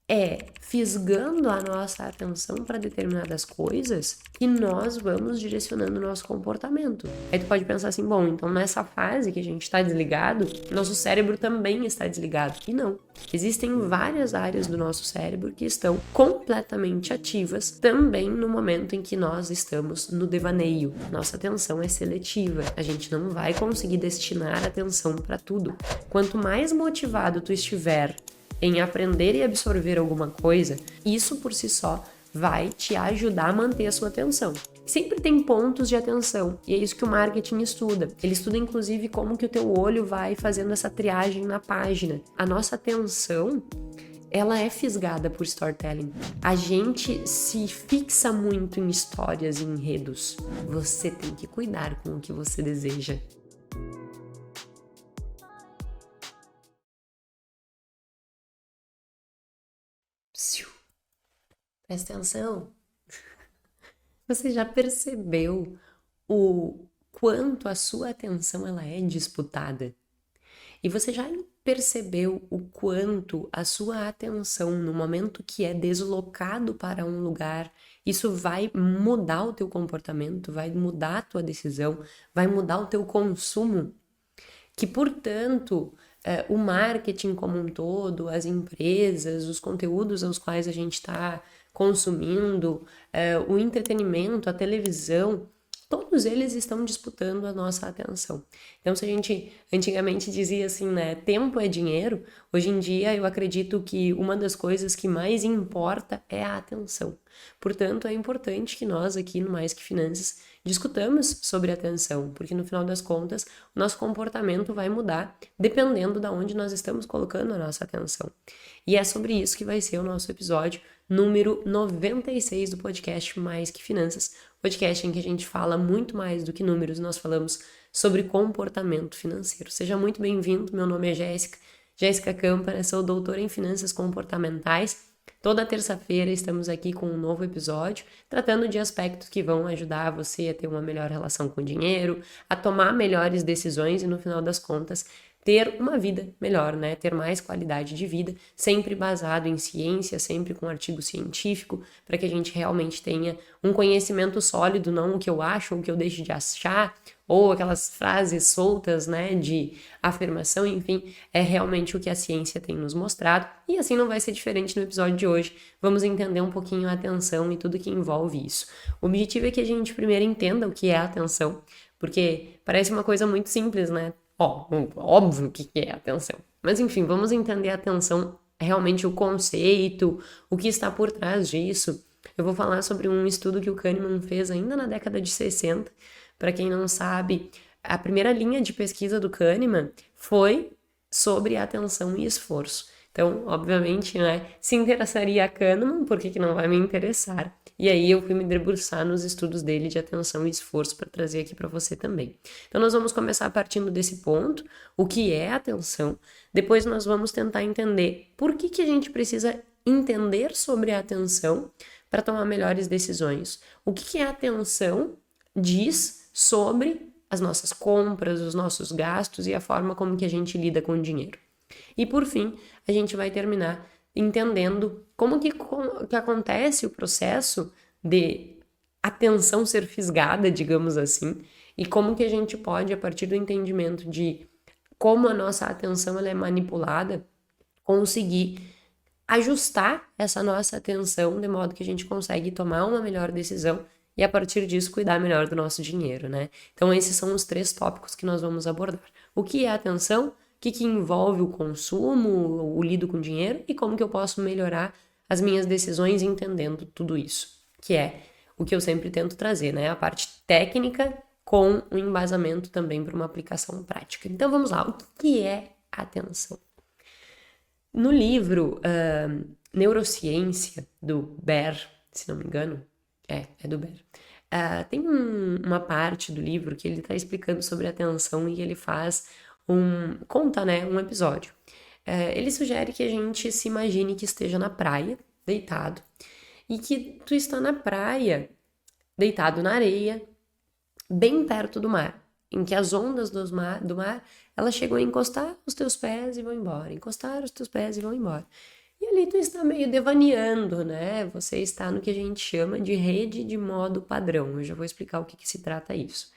É fisgando a nossa atenção para determinadas coisas que nós vamos direcionando o nosso comportamento. Aí tu pode pensar assim, bom, então nessa fase que a gente está desligado, nosso cérebro também está desligado. E não. Existem várias áreas do nosso cérebro que estão completamente ativas também no momento em que nós estamos no devaneio. Nossa atenção é seletiva. A gente não vai conseguir destinar atenção para tudo. Quanto mais motivado tu estiver em aprender e absorver alguma coisa, isso por si só vai te ajudar a manter a sua atenção. Sempre tem pontos de atenção, e é isso que o marketing estuda. Ele estuda inclusive como que o teu olho vai fazendo essa triagem na página. A nossa atenção, ela é fisgada por storytelling. A gente se fixa muito em histórias e enredos. Você tem que cuidar com o que você deseja. Psiu. Presta atenção. Você já percebeu o quanto a sua atenção ela é disputada? E você já percebeu o quanto a sua atenção no momento que é deslocado para um lugar, isso vai mudar o teu comportamento, vai mudar a tua decisão, vai mudar o teu consumo? Que, portanto, o marketing como um todo, as empresas, os conteúdos aos quais a gente está consumindo, o entretenimento, a televisão, todos eles estão disputando a nossa atenção. Então, se a gente antigamente dizia assim, né, tempo é dinheiro, hoje em dia eu acredito que uma das coisas que mais importa é a atenção. Portanto, é importante que nós aqui no Mais Que Finanças discutamos sobre atenção, porque no final das contas, o nosso comportamento vai mudar dependendo de onde nós estamos colocando a nossa atenção. E é sobre isso que vai ser o nosso episódio número 96 do podcast Mais Que Finanças, podcast em que a gente fala muito mais do que números, nós falamos sobre comportamento financeiro. Seja muito bem-vindo, meu nome é Jéssica Câmpara, sou doutora em Finanças Comportamentais. Toda terça-feira estamos aqui com um novo episódio, tratando de aspectos que vão ajudar você a ter uma melhor relação com o dinheiro, a tomar melhores decisões e, no final das contas, ter uma vida melhor, né? Ter mais qualidade de vida, sempre baseado em ciência, sempre com artigo científico, para que a gente realmente tenha um conhecimento sólido, não o que eu acho ou o que eu deixo de achar, ou aquelas frases soltas, né, de afirmação, enfim, é realmente o que a ciência tem nos mostrado, e assim não vai ser diferente no episódio de hoje. Vamos entender um pouquinho a atenção e tudo que envolve isso. O objetivo é que a gente primeiro entenda o que é a atenção, porque parece uma coisa muito simples, né? Óbvio que é atenção. Mas enfim, vamos entender a atenção, realmente o conceito, o que está por trás disso. Eu vou falar sobre um estudo que o Kahneman fez ainda na década de 60. Para quem não sabe, a primeira linha de pesquisa do Kahneman foi sobre atenção e esforço. Então, obviamente, né, se interessaria a Kahneman, por que não vai me interessar? E aí eu fui me debruçar nos estudos dele de atenção e esforço para trazer aqui para você também. Então nós vamos começar partindo desse ponto, o que é atenção. Depois nós vamos tentar entender por que a gente precisa entender sobre a atenção para tomar melhores decisões. O que a atenção diz sobre as nossas compras, os nossos gastos e a forma como que a gente lida com o dinheiro. E por fim, a gente vai terminar entendendo como que acontece o processo de atenção ser fisgada, digamos assim, e como que a gente pode, a partir do entendimento de como a nossa atenção ela é manipulada, conseguir ajustar essa nossa atenção de modo que a gente consegue tomar uma melhor decisão e a partir disso cuidar melhor do nosso dinheiro, né? Então esses são os 3 tópicos que nós vamos abordar. O que é atenção? O que envolve o consumo, o lido com dinheiro e como que eu posso melhorar as minhas decisões entendendo tudo isso, que é o que eu sempre tento trazer, né? A parte técnica com um embasamento também para uma aplicação prática. Então vamos lá, o que é atenção? No livro Neurociência, do Baer, se não me engano, é do Baer, tem uma parte do livro que ele está explicando sobre atenção e ele faz conta, né, um episódio. Ele sugere que a gente se imagine que esteja na praia, deitado, e que tu está na praia, deitado na areia, bem perto do mar, em que as ondas do mar, elas chegam a encostar os teus pés e vão embora, encostar os teus pés e vão embora. E ali tu está meio devaneando, né? Você está no que a gente chama de rede de modo padrão. Eu já vou explicar o que se trata isso.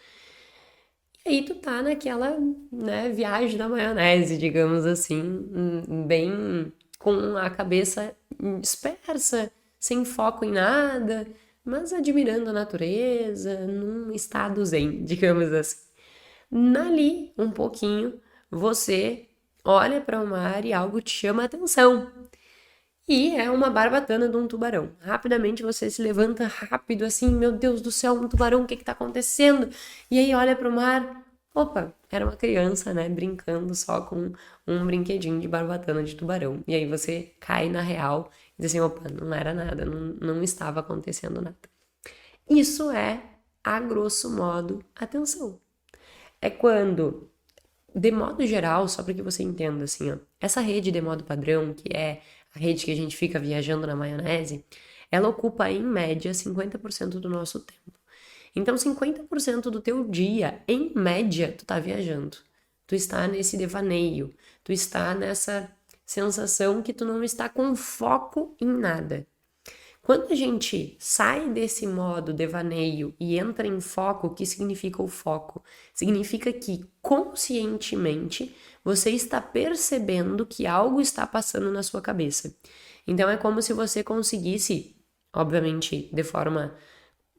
E aí tu tá naquela, né, viagem da maionese, digamos assim, bem com a cabeça dispersa, sem foco em nada, mas admirando a natureza, num estado zen, digamos assim. Nali, um pouquinho, você olha para o mar e algo te chama a atenção. E é uma barbatana de um tubarão. Rapidamente você se levanta rápido, assim, meu Deus do céu, um tubarão, o que que tá acontecendo? E aí olha pro mar, opa, era uma criança, né, brincando só com um brinquedinho de barbatana de tubarão. E aí você cai na real e diz assim, opa, não era nada, não estava acontecendo nada. Isso é, a grosso modo, atenção. É quando, de modo geral, só para que você entenda, assim, ó, essa rede de modo padrão, que é a rede que a gente fica viajando na maionese, ela ocupa, em média, 50% do nosso tempo. Então, 50% do teu dia, em média, tu tá viajando. Tu está nesse devaneio, tu está nessa sensação que tu não está com foco em nada. Quando a gente sai desse modo devaneio e entra em foco, o que significa o foco? Significa que conscientemente você está percebendo que algo está passando na sua cabeça. Então é como se você conseguisse, obviamente de forma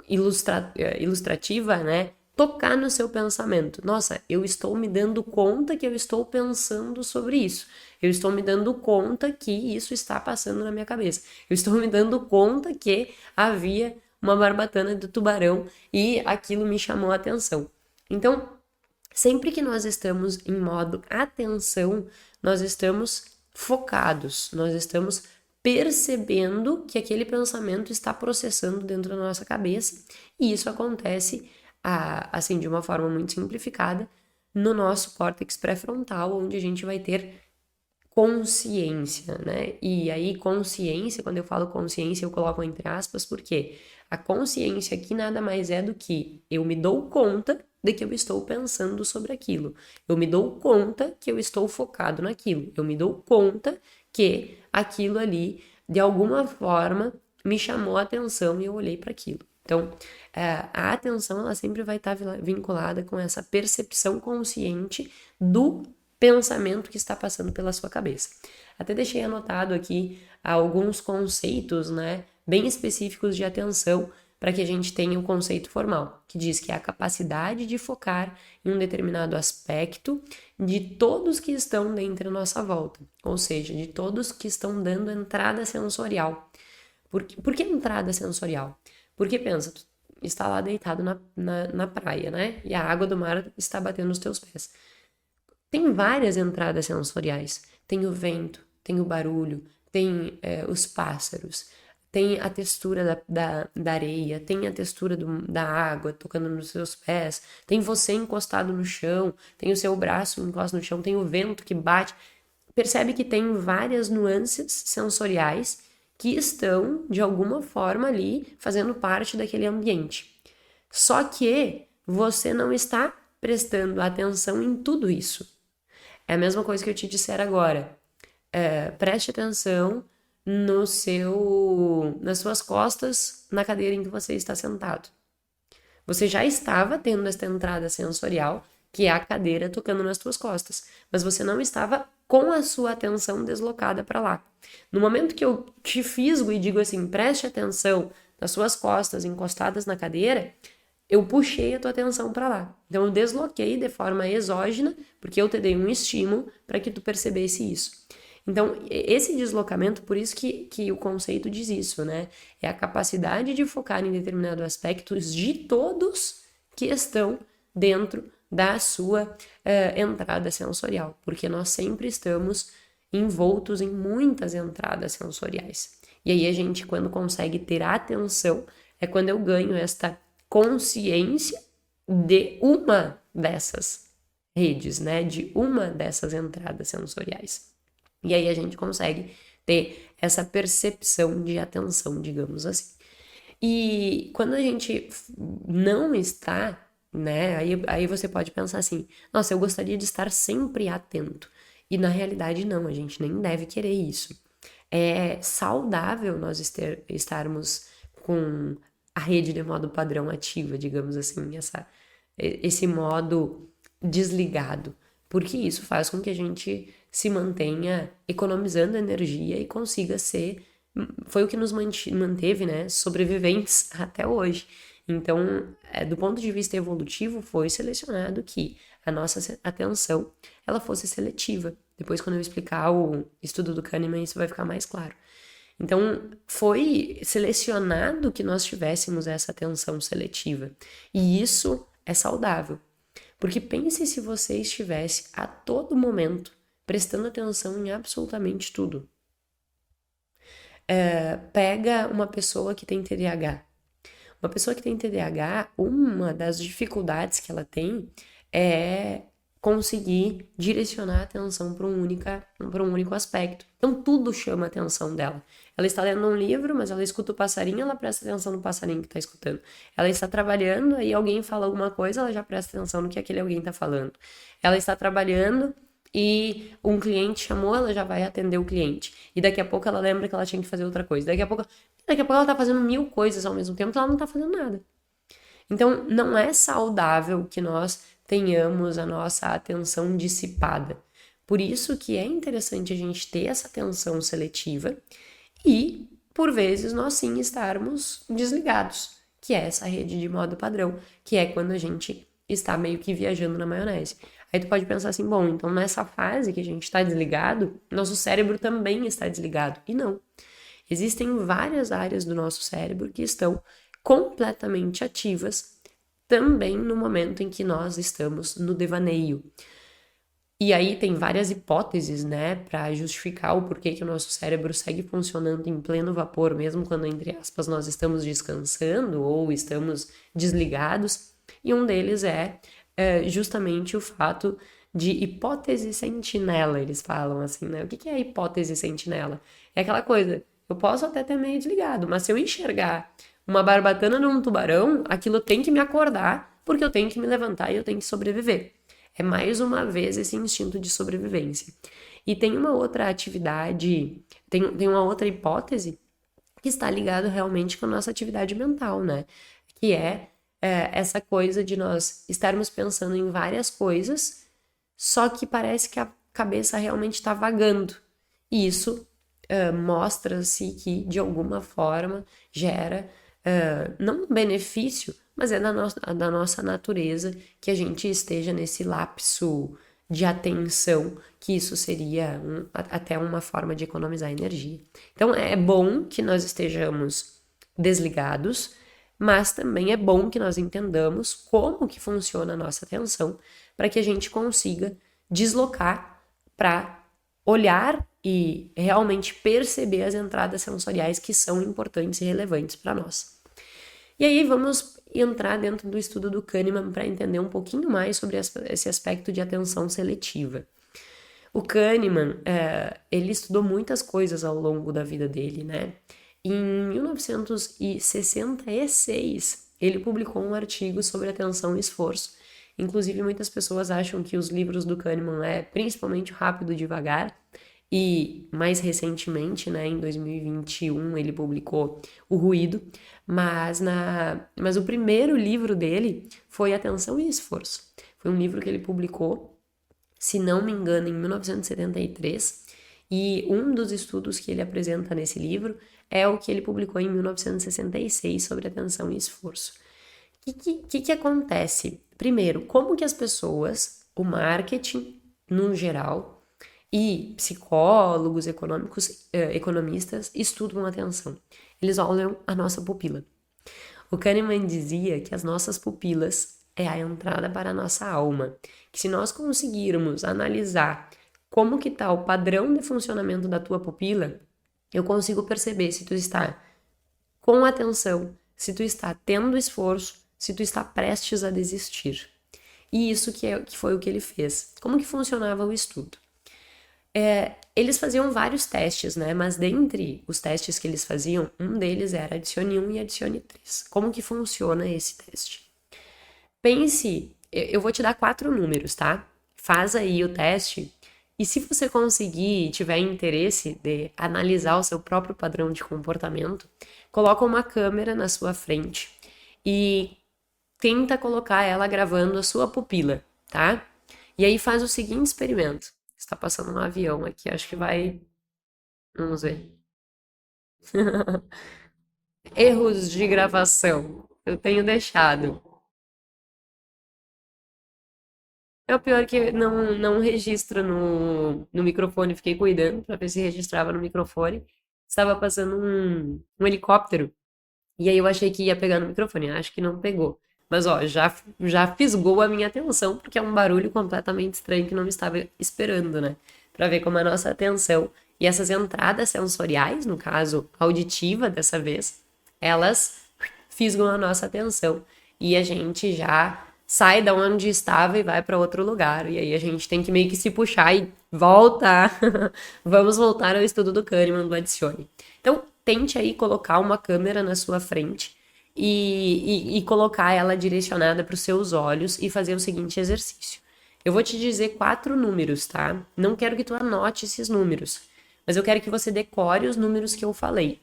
ilustrativa, né? Tocar no seu pensamento. Nossa, eu estou me dando conta que eu estou pensando sobre isso. Eu estou me dando conta que isso está passando na minha cabeça. Eu estou me dando conta que havia uma barbatana de tubarão e aquilo me chamou a atenção. Então, sempre que nós estamos em modo atenção, nós estamos focados, nós estamos percebendo que aquele pensamento está processando dentro da nossa cabeça, e isso acontece, assim, de uma forma muito simplificada, no nosso córtex pré-frontal, onde a gente vai ter consciência, né? E aí, consciência, quando eu falo consciência, eu coloco entre aspas, porque a consciência aqui nada mais é do que eu me dou conta de que eu estou pensando sobre aquilo. Eu me dou conta que eu estou focado naquilo. Eu me dou conta que aquilo ali, de alguma forma, me chamou a atenção e eu olhei para aquilo. Então, a atenção, ela sempre vai estar vinculada com essa percepção consciente do pensamento que está passando pela sua cabeça. Até deixei anotado aqui alguns conceitos, né, bem específicos de atenção para que a gente tenha o conceito formal, que diz que é a capacidade de focar em um determinado aspecto de todos que estão dentro da nossa volta, ou seja, de todos que estão dando entrada sensorial. Por que entrada sensorial? Porque pensa, tu está lá deitado na praia, né? E a água do mar está batendo nos teus pés. Tem várias entradas sensoriais. Tem o vento, tem o barulho, tem os pássaros, tem a textura da areia, tem a textura da água tocando nos seus pés, tem você encostado no chão, tem o seu braço encostado no chão, tem o vento que bate. Percebe que tem várias nuances sensoriais que estão, de alguma forma, ali fazendo parte daquele ambiente. Só que você não está prestando atenção em tudo isso. É a mesma coisa que eu te disser agora. Preste atenção nas suas costas, na cadeira em que você está sentado. Você já estava tendo esta entrada sensorial, que é a cadeira tocando nas tuas costas, mas você não estava com a sua atenção deslocada para lá. No momento que eu te fisgo e digo assim, preste atenção nas suas costas encostadas na cadeira, eu puxei a tua atenção para lá. Então eu desloquei de forma exógena, porque eu te dei um estímulo para que tu percebesse isso. Então, esse deslocamento, por isso que o conceito diz isso, né? É a capacidade de focar em determinados aspectos de todos que estão dentro da sua entrada sensorial, porque nós sempre estamos envoltos em muitas entradas sensoriais. E aí a gente, quando consegue ter atenção, é quando eu ganho esta consciência de uma dessas redes, né? De uma dessas entradas sensoriais. E aí a gente consegue ter essa percepção de atenção, digamos assim. E quando a gente não está, né? Aí você pode pensar assim, nossa, eu gostaria de estar sempre atento. E na realidade não, a gente nem deve querer isso. É saudável nós estarmos com a rede de modo padrão ativa, digamos assim, esse modo desligado, porque isso faz com que a gente se mantenha economizando energia e consiga ser, foi o que nos manteve, né, sobreviventes até hoje. Então, do ponto de vista evolutivo, foi selecionado que a nossa atenção ela fosse seletiva. Depois, quando eu explicar o estudo do Kahneman, isso vai ficar mais claro. Então, foi selecionado que nós tivéssemos essa atenção seletiva. E isso é saudável. Porque pense se você estivesse a todo momento prestando atenção em absolutamente tudo. Pega uma pessoa que tem TDAH. Uma pessoa que tem TDAH, uma das dificuldades que ela tem é conseguir direcionar a atenção para um único aspecto. Então, tudo chama a atenção dela. Ela está lendo um livro, mas ela escuta o passarinho, ela presta atenção no passarinho que está escutando. Ela está trabalhando, aí alguém fala alguma coisa, ela já presta atenção no que aquele alguém está falando. Ela está trabalhando e um cliente chamou, ela já vai atender o cliente. E daqui a pouco ela lembra que ela tinha que fazer outra coisa. Daqui a pouco ela tá fazendo 1000 coisas ao mesmo tempo, ela não tá fazendo nada. Então, não é saudável que nós tenhamos a nossa atenção dissipada. Por isso que é interessante a gente ter essa atenção seletiva e, por vezes, nós sim estarmos desligados, que é essa rede de modo padrão, que é quando a gente está meio que viajando na maionese. Aí tu pode pensar assim, bom, então nessa fase que a gente está desligado, nosso cérebro também está desligado. E não. Existem várias áreas do nosso cérebro que estão completamente ativas também no momento em que nós estamos no devaneio. E aí tem várias hipóteses, né, para justificar o porquê que o nosso cérebro segue funcionando em pleno vapor, mesmo quando, entre aspas, nós estamos descansando ou estamos desligados. E um deles é justamente o fato de hipótese sentinela, eles falam assim, né? O que é a hipótese sentinela? É aquela coisa, eu posso até ter meio desligado, mas se eu enxergar uma barbatana num tubarão, aquilo tem que me acordar, porque eu tenho que me levantar e eu tenho que sobreviver. É mais uma vez esse instinto de sobrevivência. E tem uma outra atividade, tem uma outra hipótese que está ligado realmente com a nossa atividade mental, né? Que é essa coisa de nós estarmos pensando em várias coisas, só que parece que a cabeça realmente está vagando. E isso mostra-se que, de alguma forma, gera não um benefício, mas é da nossa natureza que a gente esteja nesse lapso de atenção, que isso seria até uma forma de economizar energia. Então, é bom que nós estejamos desligados, mas também é bom que nós entendamos como que funciona a nossa atenção para que a gente consiga deslocar para olhar e realmente perceber as entradas sensoriais que são importantes e relevantes para nós. E aí vamos entrar dentro do estudo do Kahneman para entender um pouquinho mais sobre esse aspecto de atenção seletiva. O Kahneman, ele estudou muitas coisas ao longo da vida dele, né? Em 1966, ele publicou um artigo sobre atenção e esforço. Inclusive, muitas pessoas acham que os livros do Kahneman principalmente Rápido e Devagar, e mais recentemente, né, em 2021, ele publicou O Ruído, mas o primeiro livro dele foi Atenção e Esforço. Foi um livro que ele publicou, se não me engano, em 1973, e um dos estudos que ele apresenta nesse livro é o que ele publicou em 1966 sobre atenção e esforço. O que acontece? Primeiro, como que as pessoas, o marketing no geral, e psicólogos, economistas estudam a atenção. Eles olham a nossa pupila. O Kahneman dizia que as nossas pupilas é a entrada para a nossa alma. Que se nós conseguirmos analisar como que está o padrão de funcionamento da tua pupila, eu consigo perceber se tu está com atenção, se tu está tendo esforço, se tu está prestes a desistir. E isso que foi o que ele fez. Como que funcionava o estudo? Eles faziam vários testes, né? Mas dentre os testes que eles faziam, um deles era adicione 1 e adicione 3. Como que funciona esse teste? Pense, eu vou te dar 4 números, tá? Faz aí o teste E se você conseguir e tiver interesse de analisar o seu próprio padrão de comportamento, coloca uma câmera na sua frente e tenta colocar ela gravando a sua pupila, tá? E aí faz o seguinte experimento. Está passando um avião aqui, acho que vai. Vamos ver. Erros de gravação. Eu tenho deixado. É o pior que não registra no microfone. Fiquei cuidando para ver se registrava no microfone. Estava passando um helicóptero. E aí eu achei que ia pegar no microfone. Acho que não pegou. Mas ó, já fisgou a minha atenção, porque é um barulho completamente estranho que não estava esperando, né? Para ver como a nossa atenção e essas entradas sensoriais, no caso auditiva dessa vez, elas fisgam a nossa atenção e a gente já sai da onde estava e vai para outro lugar. E aí a gente tem que meio que se puxar e volta. Vamos voltar ao estudo do Kahneman do Adicione. Então, tente aí colocar uma câmera na sua frente e colocar ela direcionada para os seus olhos e fazer o seguinte exercício. Eu vou te dizer 4 números, tá? Não quero que tu anote esses números, mas eu quero que você decore os números que eu falei.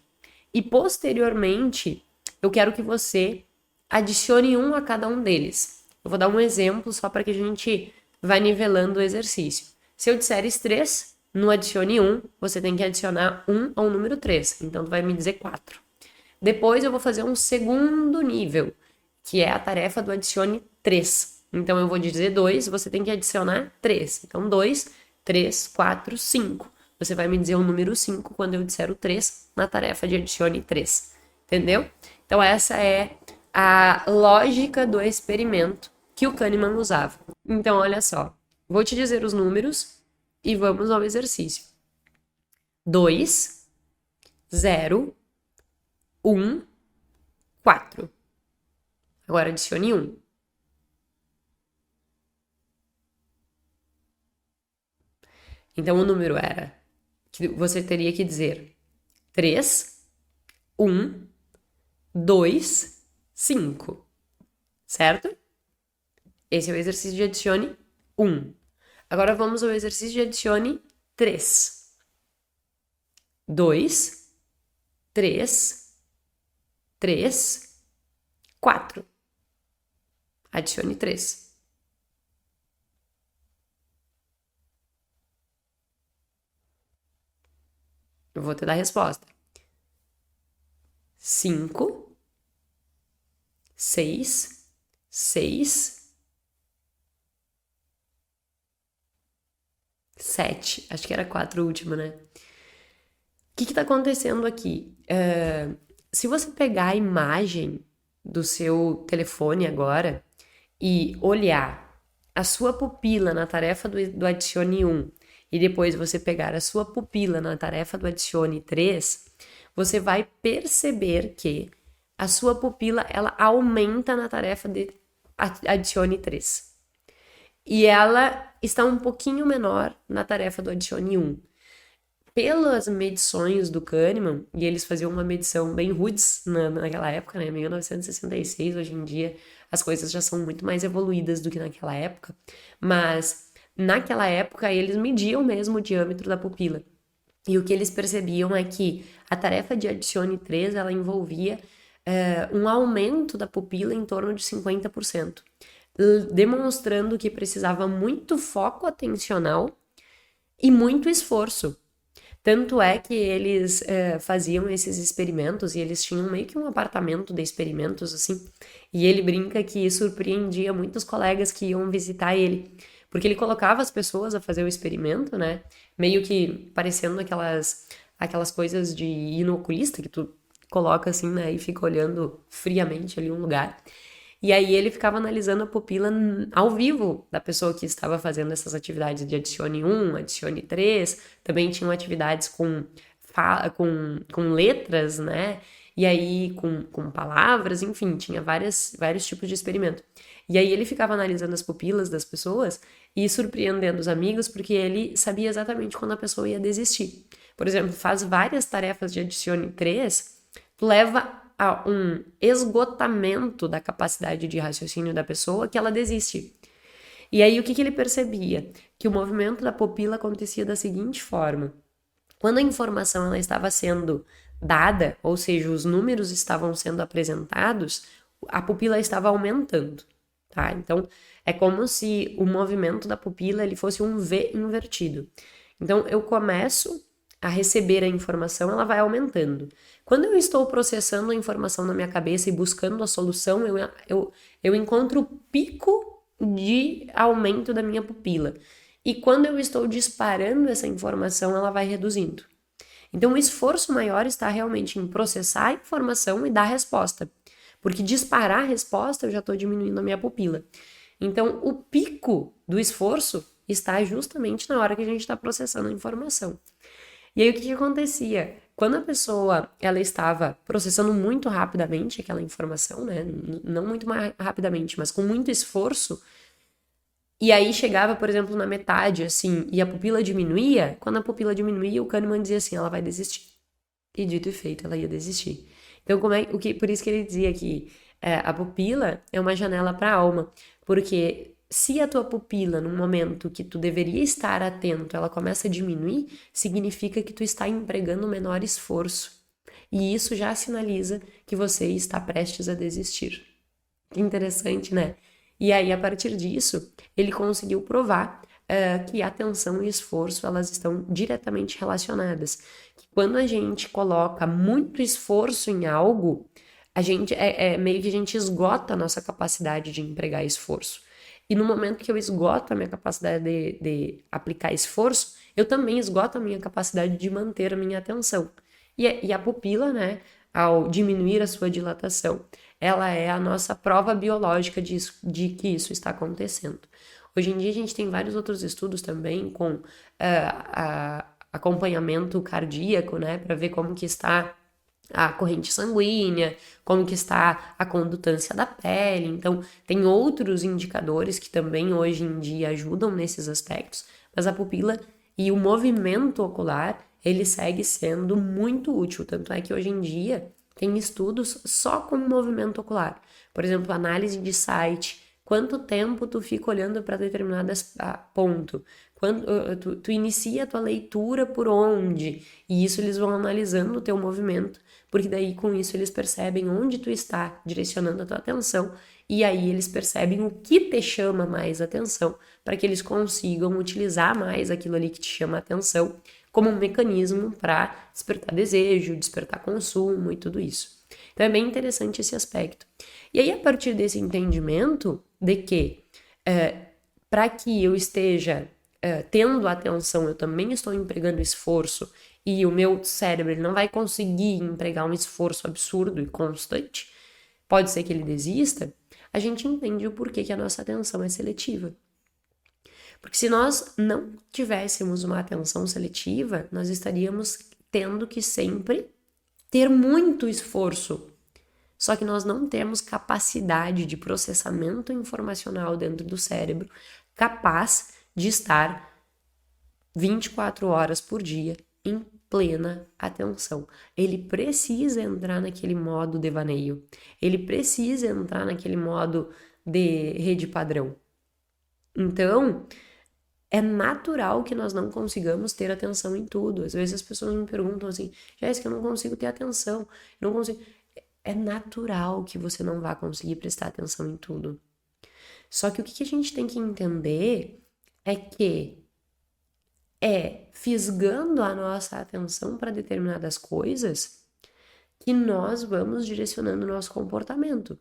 E posteriormente, eu quero que você adicione um a cada um deles. Eu vou dar um exemplo só para que a gente vá nivelando o exercício. Se eu disseres 3, no adicione 1, você tem que adicionar 1 ao número 3. Então, tu vai me dizer 4. Depois eu vou fazer um segundo nível, que é a tarefa do adicione 3. Então, eu vou dizer 2, você tem que adicionar 3. Então, 2, 3, 4, 5. Você vai me dizer o número 5 quando eu disser o 3 na tarefa de adicione 3. Entendeu? Então, essa é a lógica do experimento que o Kahneman usava. Então, olha só. Vou te dizer os números e vamos ao exercício. 2, 0, 1, 4. Agora adicione 1. Então, o número era que você teria que dizer 3, 1, 2, 5. Certo? Esse é o exercício de adicione 1. Agora vamos ao exercício de adicione 3. 2, 3, 3, 4. Adicione 3. Eu vou te dar a resposta. 5, 6, 6, 7. Acho que era 4 o último, né? O que tá acontecendo aqui? Se você pegar a imagem do seu telefone agora e olhar a sua pupila na tarefa do adicione 1 e depois você pegar a sua pupila na tarefa do adicione 3, você vai perceber que a sua pupila ela aumenta na tarefa de adicione 3. E ela está um pouquinho menor na tarefa do adicione 1. Pelas medições do Kahneman, e eles faziam uma medição bem rudes naquela época, né, 1966, hoje em dia as coisas já são muito mais evoluídas do que naquela época, mas naquela época eles mediam mesmo o diâmetro da pupila. E o que eles percebiam é que a tarefa de adicione 3, ela envolvia um aumento da pupila em torno de 50%, demonstrando que precisava muito foco atencional e muito esforço. Tanto é que eles faziam esses experimentos e eles tinham meio que um apartamento de experimentos, assim. E ele brinca que surpreendia muitos colegas que iam visitar ele. Porque ele colocava as pessoas a fazer o experimento, né? Meio que parecendo aquelas coisas de inoculista que tu coloca assim, né? E fica olhando friamente ali um lugar. E aí ele ficava analisando a pupila ao vivo da pessoa que estava fazendo essas atividades de adicione 1, adicione 3, também tinham atividades com letras, né? E aí com palavras, enfim, tinha vários tipos de experimento. E aí ele ficava analisando as pupilas das pessoas e surpreendendo os amigos, porque ele sabia exatamente quando a pessoa ia desistir. Por exemplo, faz várias tarefas de adicione 3, leva a um esgotamento da capacidade de raciocínio da pessoa que ela desiste. E aí, o que ele percebia? Que o movimento da pupila acontecia da seguinte forma. Quando a informação ela estava sendo dada, ou seja, os números estavam sendo apresentados, a pupila estava aumentando, tá? Então, é como se o movimento da pupila ele fosse um V invertido. Então, eu começo a receber a informação, ela vai aumentando. Quando eu estou processando a informação na minha cabeça e buscando a solução, eu encontro o pico de aumento da minha pupila. E quando eu estou disparando essa informação, ela vai reduzindo. Então, o esforço maior está realmente em processar a informação e dar a resposta. Porque disparar a resposta, eu já estou diminuindo a minha pupila. Então, o pico do esforço está justamente na hora que a gente está processando a informação. E aí, o que acontecia? Quando a pessoa ela estava processando muito rapidamente aquela informação, né? Não muito mais rapidamente, mas com muito esforço, e aí chegava, por exemplo, na metade, assim, e a pupila diminuía, quando a pupila diminuía, o Kahneman dizia assim, ela vai desistir. E dito e feito, ela ia desistir. Então, por isso que ele dizia que a pupila é uma janela para a alma, porque se a tua pupila, num momento que tu deveria estar atento, ela começa a diminuir, significa que tu está empregando menor esforço. E isso já sinaliza que você está prestes a desistir. Que interessante, né? E aí, a partir disso, ele conseguiu provar que atenção e esforço, elas estão diretamente relacionadas. Que quando a gente coloca muito esforço em algo, a gente meio que a gente esgota a nossa capacidade de empregar esforço. E no momento que eu esgoto a minha capacidade de aplicar esforço, eu também esgoto a minha capacidade de manter a minha atenção. E a pupila, né, ao diminuir a sua dilatação, ela é a nossa prova biológica de que isso está acontecendo. Hoje em dia a gente tem vários outros estudos também com acompanhamento cardíaco, né, para ver como que está a corrente sanguínea, como que está a condutância da pele. Então, tem outros indicadores que também hoje em dia ajudam nesses aspectos, mas a pupila e o movimento ocular, ele segue sendo muito útil, tanto é que hoje em dia tem estudos só com movimento ocular. Por exemplo, análise de site, quanto tempo tu fica olhando para determinado ponto, quando tu inicia a tua leitura por onde, e isso eles vão analisando o teu movimento, porque daí com isso eles percebem onde tu está direcionando a tua atenção, e aí eles percebem o que te chama mais atenção, para que eles consigam utilizar mais aquilo ali que te chama atenção, como um mecanismo para despertar desejo, despertar consumo e tudo isso. Então é bem interessante esse aspecto. E aí, a partir desse entendimento de que para que eu esteja tendo atenção, eu também estou empregando esforço e o meu cérebro ele não vai conseguir empregar um esforço absurdo e constante, pode ser que ele desista, a gente entende o porquê que a nossa atenção é seletiva. Porque se nós não tivéssemos uma atenção seletiva, nós estaríamos tendo que sempre ter muito esforço. Só que nós não temos capacidade de processamento informacional dentro do cérebro capaz de estar 24 horas por dia em plena atenção. Ele precisa entrar naquele modo devaneio. Ele precisa entrar naquele modo de rede padrão. Então, é natural que nós não consigamos ter atenção em tudo. Às vezes as pessoas me perguntam assim, Jéssica, eu não consigo ter atenção, eu não consigo... É natural que você não vá conseguir prestar atenção em tudo. Só que o que a gente tem que entender é que fisgando a nossa atenção para determinadas coisas que nós vamos direcionando o nosso comportamento.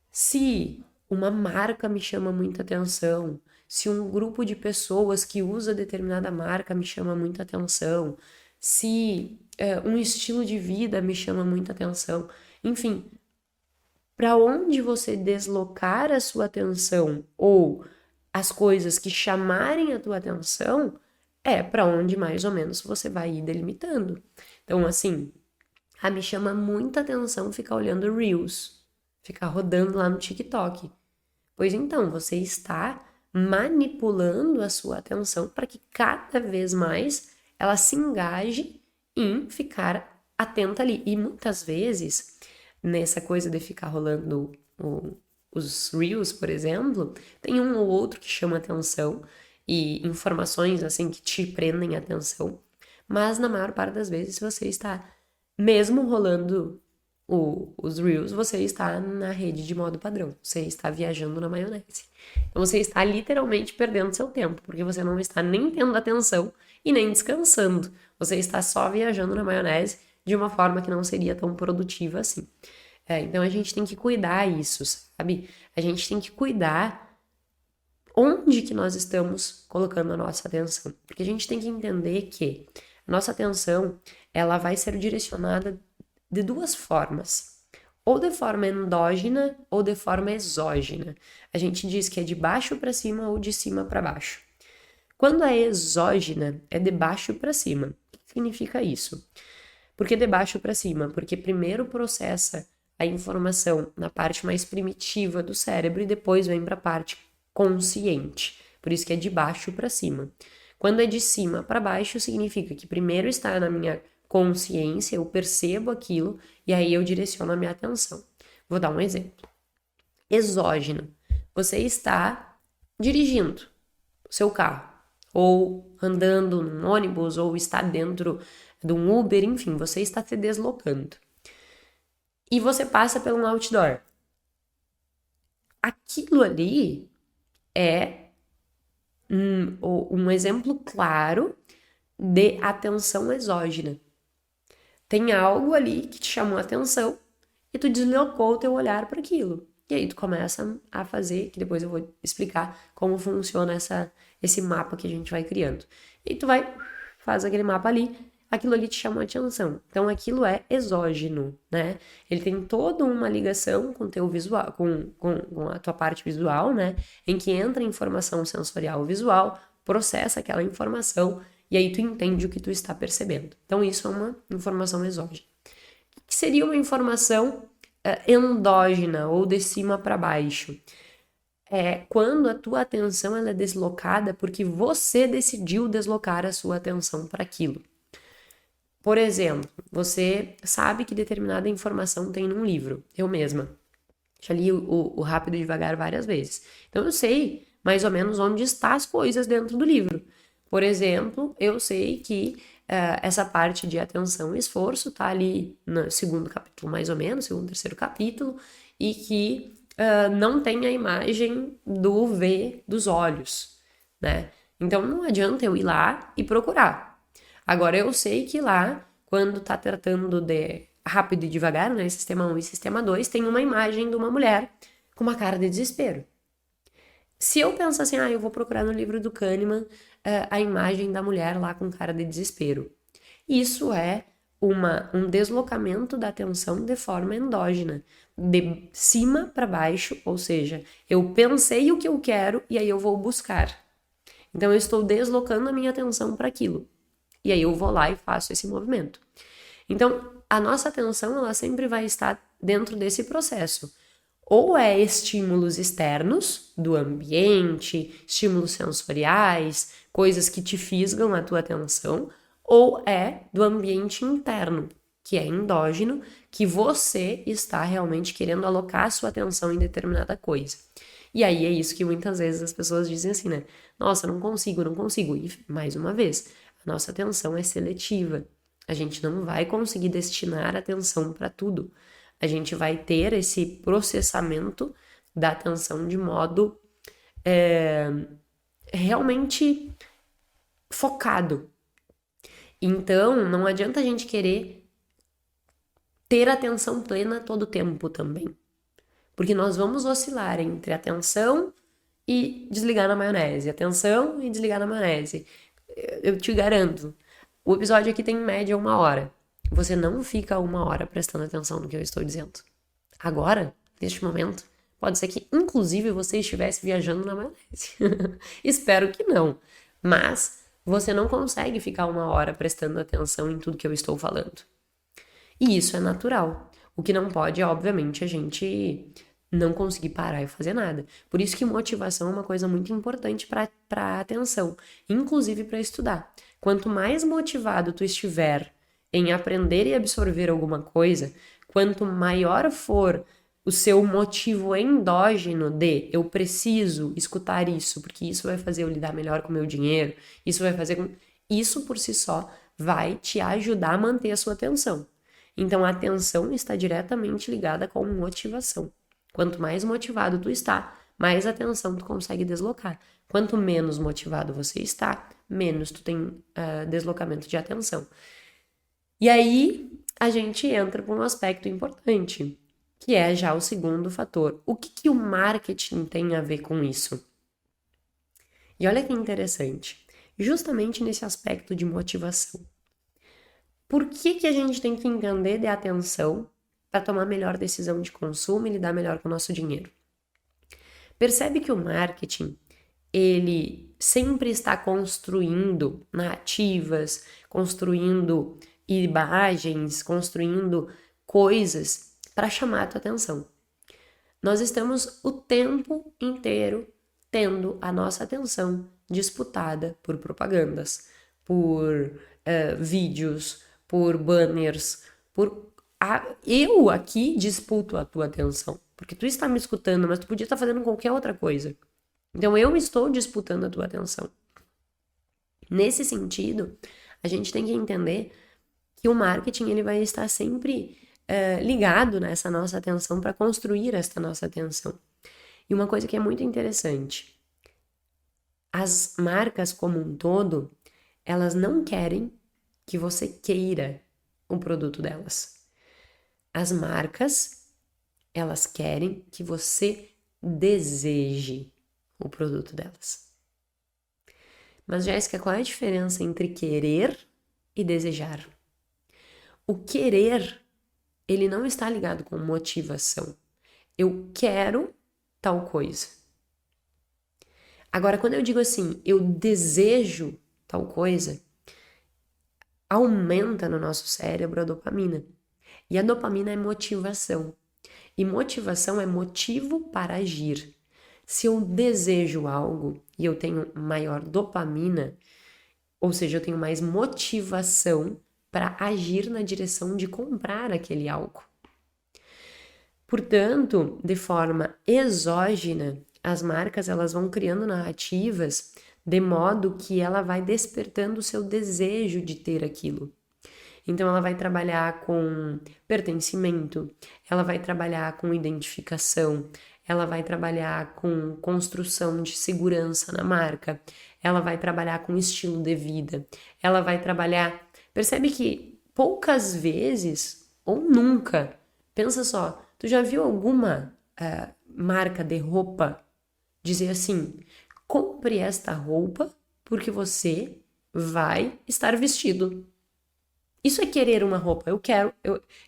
Se uma marca me chama muita atenção, se um grupo de pessoas que usa determinada marca me chama muita atenção, se um estilo de vida me chama muita atenção, enfim, para onde você deslocar a sua atenção ou as coisas que chamarem a tua atenção é para onde mais ou menos você vai ir delimitando. Então, assim, me chama muita atenção ficar olhando Reels, ficar rodando lá no TikTok. Pois então, você está manipulando a sua atenção para que cada vez mais ela se engaje em ficar atenta ali. E muitas vezes, nessa coisa de ficar rolando os Reels, por exemplo, tem um ou outro que chama atenção e informações assim que te prendem a atenção, mas na maior parte das vezes você está, mesmo rolando os Reels, você está na rede de modo padrão, você está viajando na maionese. Então você está literalmente perdendo seu tempo, porque você não está nem tendo atenção e nem descansando. Você está só viajando na maionese de uma forma que não seria tão produtiva assim. Então a gente tem que cuidar isso, sabe? A gente tem que cuidar onde que nós estamos colocando a nossa atenção. Porque a gente tem que entender que a nossa atenção, ela vai ser direcionada de duas formas. Ou de forma endógena ou de forma exógena. A gente diz que é de baixo para cima ou de cima para baixo. Quando é exógena, é de baixo para cima. O que significa isso? Por que de baixo para cima? Porque primeiro processa a informação na parte mais primitiva do cérebro e depois vem para a parte consciente. Por isso que é de baixo para cima. Quando é de cima para baixo, significa que primeiro está na minha consciência, eu percebo aquilo e aí eu direciono a minha atenção. Vou dar um exemplo. Exógeno. Você está dirigindo o seu carro, ou andando num ônibus, ou está dentro de um Uber, enfim, você está se deslocando. E você passa por um outdoor. Aquilo ali é um exemplo claro de atenção exógena. Tem algo ali que te chamou a atenção e tu deslocou o teu olhar para aquilo. E aí tu começa a fazer, que depois eu vou explicar como funciona esse mapa que a gente vai criando. E tu faz aquele mapa ali, aquilo ali te chamou a atenção. Então aquilo é exógeno, né? Ele tem toda uma ligação com o teu visual, com a tua parte visual, né? Em que entra informação sensorial visual, processa aquela informação e aí tu entende o que tu está percebendo. Então isso é uma informação exógena. O que seria uma informação endógena ou de cima para baixo? É quando a tua atenção ela é deslocada porque você decidiu deslocar a sua atenção para aquilo. Por exemplo, você sabe que determinada informação tem num livro. Eu mesma já li o Rápido e Devagar várias vezes. Então eu sei mais ou menos onde estão as coisas dentro do livro. Por exemplo, eu sei que essa parte de atenção e esforço tá ali no segundo capítulo, mais ou menos, segundo, terceiro capítulo, e que não tem a imagem do V dos olhos, né? Então não adianta eu ir lá e procurar. Agora eu sei que lá, quando tá tratando de Rápido e Devagar, né, Sistema 1 e Sistema 2, tem uma imagem de uma mulher com uma cara de desespero. Se eu penso assim, eu vou procurar no livro do Kahneman a imagem da mulher lá com cara de desespero. Isso é um deslocamento da atenção de forma endógena, de cima para baixo, ou seja, eu pensei o que eu quero e aí eu vou buscar. Então eu estou deslocando a minha atenção para aquilo. E aí eu vou lá e faço esse movimento. Então, a nossa atenção, ela sempre vai estar dentro desse processo. Ou é estímulos externos, do ambiente, estímulos sensoriais, coisas que te fisgam a tua atenção, ou é do ambiente interno, que é endógeno, que você está realmente querendo alocar a sua atenção em determinada coisa. E aí é isso que muitas vezes as pessoas dizem assim, né? Nossa, não consigo. E mais uma vez, a nossa atenção é seletiva. A gente não vai conseguir destinar atenção para tudo. A gente vai ter esse processamento da atenção de modo realmente focado. Então, não adianta a gente querer ter atenção plena todo o tempo também. Porque nós vamos oscilar entre atenção e desligar na maionese. Atenção e desligar na maionese. Eu te garanto, o episódio aqui tem em média 1 hora. Você não fica 1 hora prestando atenção no que eu estou dizendo. Agora, neste momento, pode ser que, inclusive, você estivesse viajando na maionese. Espero que não. Mas você não consegue ficar 1 hora prestando atenção em tudo que eu estou falando. E isso é natural. O que não pode é, obviamente, a gente não conseguir parar e fazer nada. Por isso que motivação é uma coisa muito importante para a atenção, inclusive para estudar. Quanto mais motivado tu estiver em aprender e absorver alguma coisa, quanto maior for o seu motivo endógeno de eu preciso escutar isso, porque isso vai fazer eu lidar melhor com o meu dinheiro, isso vai fazer com... Isso por si só vai te ajudar a manter a sua atenção. Então a atenção está diretamente ligada com motivação. Quanto mais motivado tu está, mais atenção tu consegue deslocar. Quanto menos motivado você está, menos tu tem deslocamento de atenção. E aí a gente entra para um aspecto importante, que é já o segundo fator. O que o marketing tem a ver com isso? E olha que interessante, justamente nesse aspecto de motivação. Por que a gente tem que entender de atenção para tomar melhor decisão de consumo e lidar melhor com o nosso dinheiro? Percebe que o marketing, ele sempre está construindo narrativas, construindo imagens, construindo coisas para chamar a tua atenção. Nós estamos o tempo inteiro tendo a nossa atenção disputada por propagandas, por vídeos, por banners, eu aqui disputo a tua atenção, porque tu está me escutando, mas tu podia estar fazendo qualquer outra coisa. Então eu estou disputando a tua atenção. Nesse sentido, a gente tem que entender que o marketing ele vai estar sempre ligado nessa nossa atenção para construir esta nossa atenção. E uma coisa que é muito interessante, as marcas como um todo, elas não querem que você queira o produto delas. As marcas, elas querem que você deseje o produto delas. Mas, Jéssica, qual é a diferença entre querer e desejar? O querer, ele não está ligado com motivação. Eu quero tal coisa. Agora, quando eu digo assim, eu desejo tal coisa, aumenta no nosso cérebro a dopamina. E a dopamina é motivação. E motivação é motivo para agir. Se eu desejo algo e eu tenho maior dopamina, ou seja, eu tenho mais motivação para agir na direção de comprar aquele algo. Portanto, de forma exógena, as marcas elas vão criando narrativas de modo que ela vai despertando o seu desejo de ter aquilo. Então, ela vai trabalhar com pertencimento, ela vai trabalhar com identificação, ela vai trabalhar com construção de segurança na marca, ela vai trabalhar com estilo de vida, ela vai trabalhar... Percebe que poucas vezes, ou nunca, pensa só, tu já viu alguma marca de roupa dizer assim, compre esta roupa porque você vai estar vestido. Isso é querer uma roupa. Eu quero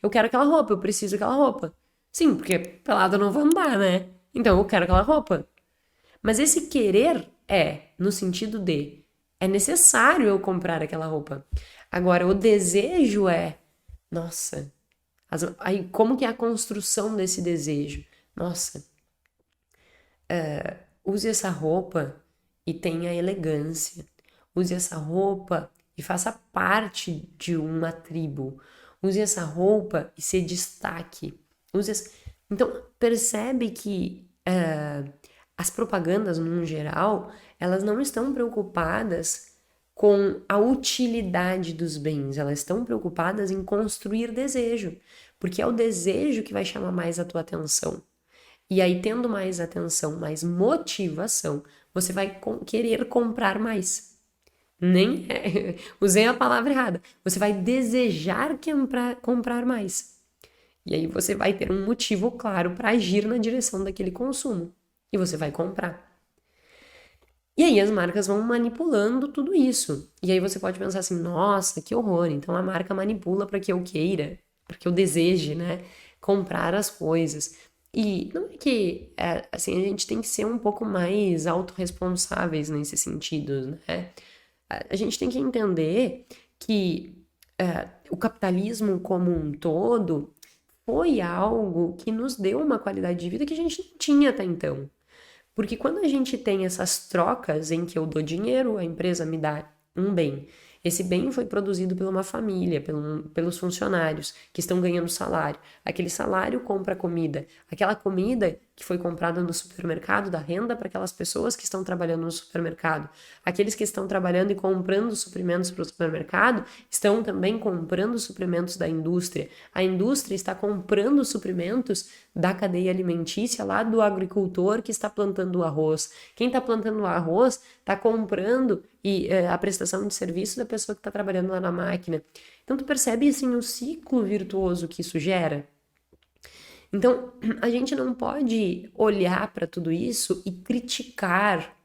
aquela roupa, eu preciso daquela roupa. Sim, porque pelado eu não vou andar, né? Então eu quero aquela roupa. Mas esse querer é no sentido de é necessário eu comprar aquela roupa. Agora, o desejo é, nossa, aí como que é a construção desse desejo? Nossa, use essa roupa e tenha elegância. Use essa roupa e faça parte de uma tribo. Use essa roupa e se destaque. Então, percebe que as propagandas, no geral, elas não estão preocupadas com a utilidade dos bens, elas estão preocupadas em construir desejo, porque é o desejo que vai chamar mais a tua atenção. E aí, tendo mais atenção, mais motivação, você vai querer comprar mais. Usei a palavra errada. Você vai desejar comprar mais. E aí você vai ter um motivo claro para agir na direção daquele consumo. E você vai comprar. E aí as marcas vão manipulando tudo isso. E aí você pode pensar assim, nossa, que horror. Então a marca manipula para que eu queira, para que eu deseje, né, comprar as coisas. E não é que, assim, a gente tem que ser um pouco mais autorresponsáveis nesse sentido, né? A gente tem que entender que o capitalismo como um todo foi algo que nos deu uma qualidade de vida que a gente não tinha até então. Porque quando a gente tem essas trocas em que eu dou dinheiro, a empresa me dá um bem, Esse bem foi produzido por uma família, pelos funcionários que estão ganhando salário. Aquele salário compra comida. Aquela comida que foi comprada no supermercado dá renda para aquelas pessoas que estão trabalhando no supermercado. Aqueles que estão trabalhando e comprando suprimentos para o supermercado estão também comprando suprimentos da indústria. A indústria está comprando suprimentos da cadeia alimentícia lá do agricultor que está plantando o arroz. Quem está plantando o arroz está comprando a prestação de serviço da pessoa que está trabalhando lá na máquina. Então tu percebe assim o ciclo virtuoso que isso gera? Então, a gente não pode olhar para tudo isso e criticar.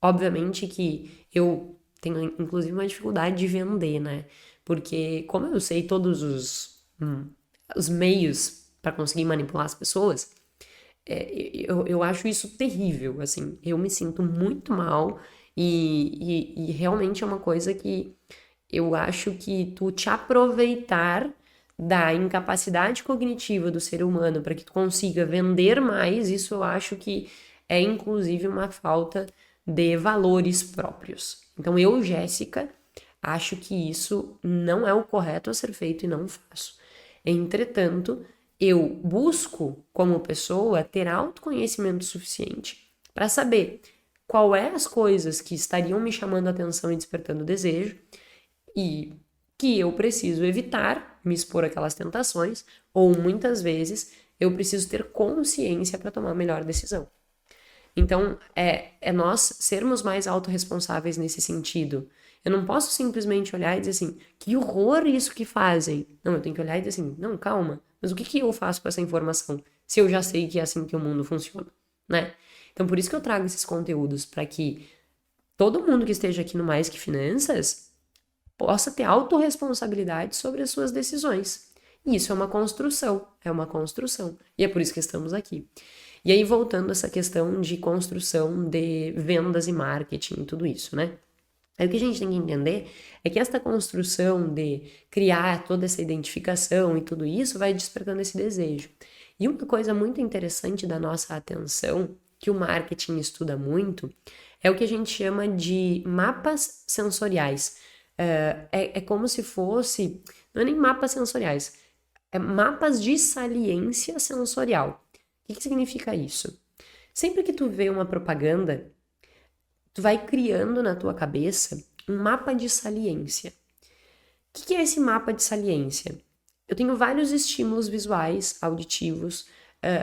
Obviamente que eu tenho, inclusive, uma dificuldade de vender, né? Porque, como eu sei todos os meios para conseguir manipular as pessoas, eu acho isso terrível, assim. Eu me sinto muito mal e realmente é uma coisa que eu acho que tu te aproveitar da incapacidade cognitiva do ser humano para que tu consiga vender mais, isso eu acho que é inclusive uma falta de valores próprios. Então eu, Jéssica, acho que isso não é o correto a ser feito e não faço. Entretanto, eu busco como pessoa ter autoconhecimento suficiente para saber qual é as coisas que estariam me chamando a atenção e despertando desejo e que eu preciso evitar me expor àquelas tentações, ou muitas vezes eu preciso ter consciência para tomar a melhor decisão. Então, é nós sermos mais autorresponsáveis nesse sentido. Eu não posso simplesmente olhar e dizer assim, que horror isso que fazem. Não, eu tenho que olhar e dizer assim, não, calma, mas o que eu faço com essa informação, se eu já sei que é assim que o mundo funciona, né? Então, por isso que eu trago esses conteúdos, para que todo mundo que esteja aqui no Mais Que Finanças possa ter autorresponsabilidade sobre as suas decisões. E isso é uma construção, E é por isso que estamos aqui. E aí, voltando a essa questão de construção de vendas e marketing e tudo isso, né? Aí o que a gente tem que entender é que esta construção de criar toda essa identificação e tudo isso vai despertando esse desejo. E uma coisa muito interessante da nossa atenção, que o marketing estuda muito, é o que a gente chama de mapas sensoriais. É como se fosse, não é nem mapas sensoriais, é mapas de saliência sensorial. O que significa isso? Sempre que tu vê uma propaganda, tu vai criando na tua cabeça um mapa de saliência. O que é esse mapa de saliência? Eu tenho vários estímulos visuais, auditivos,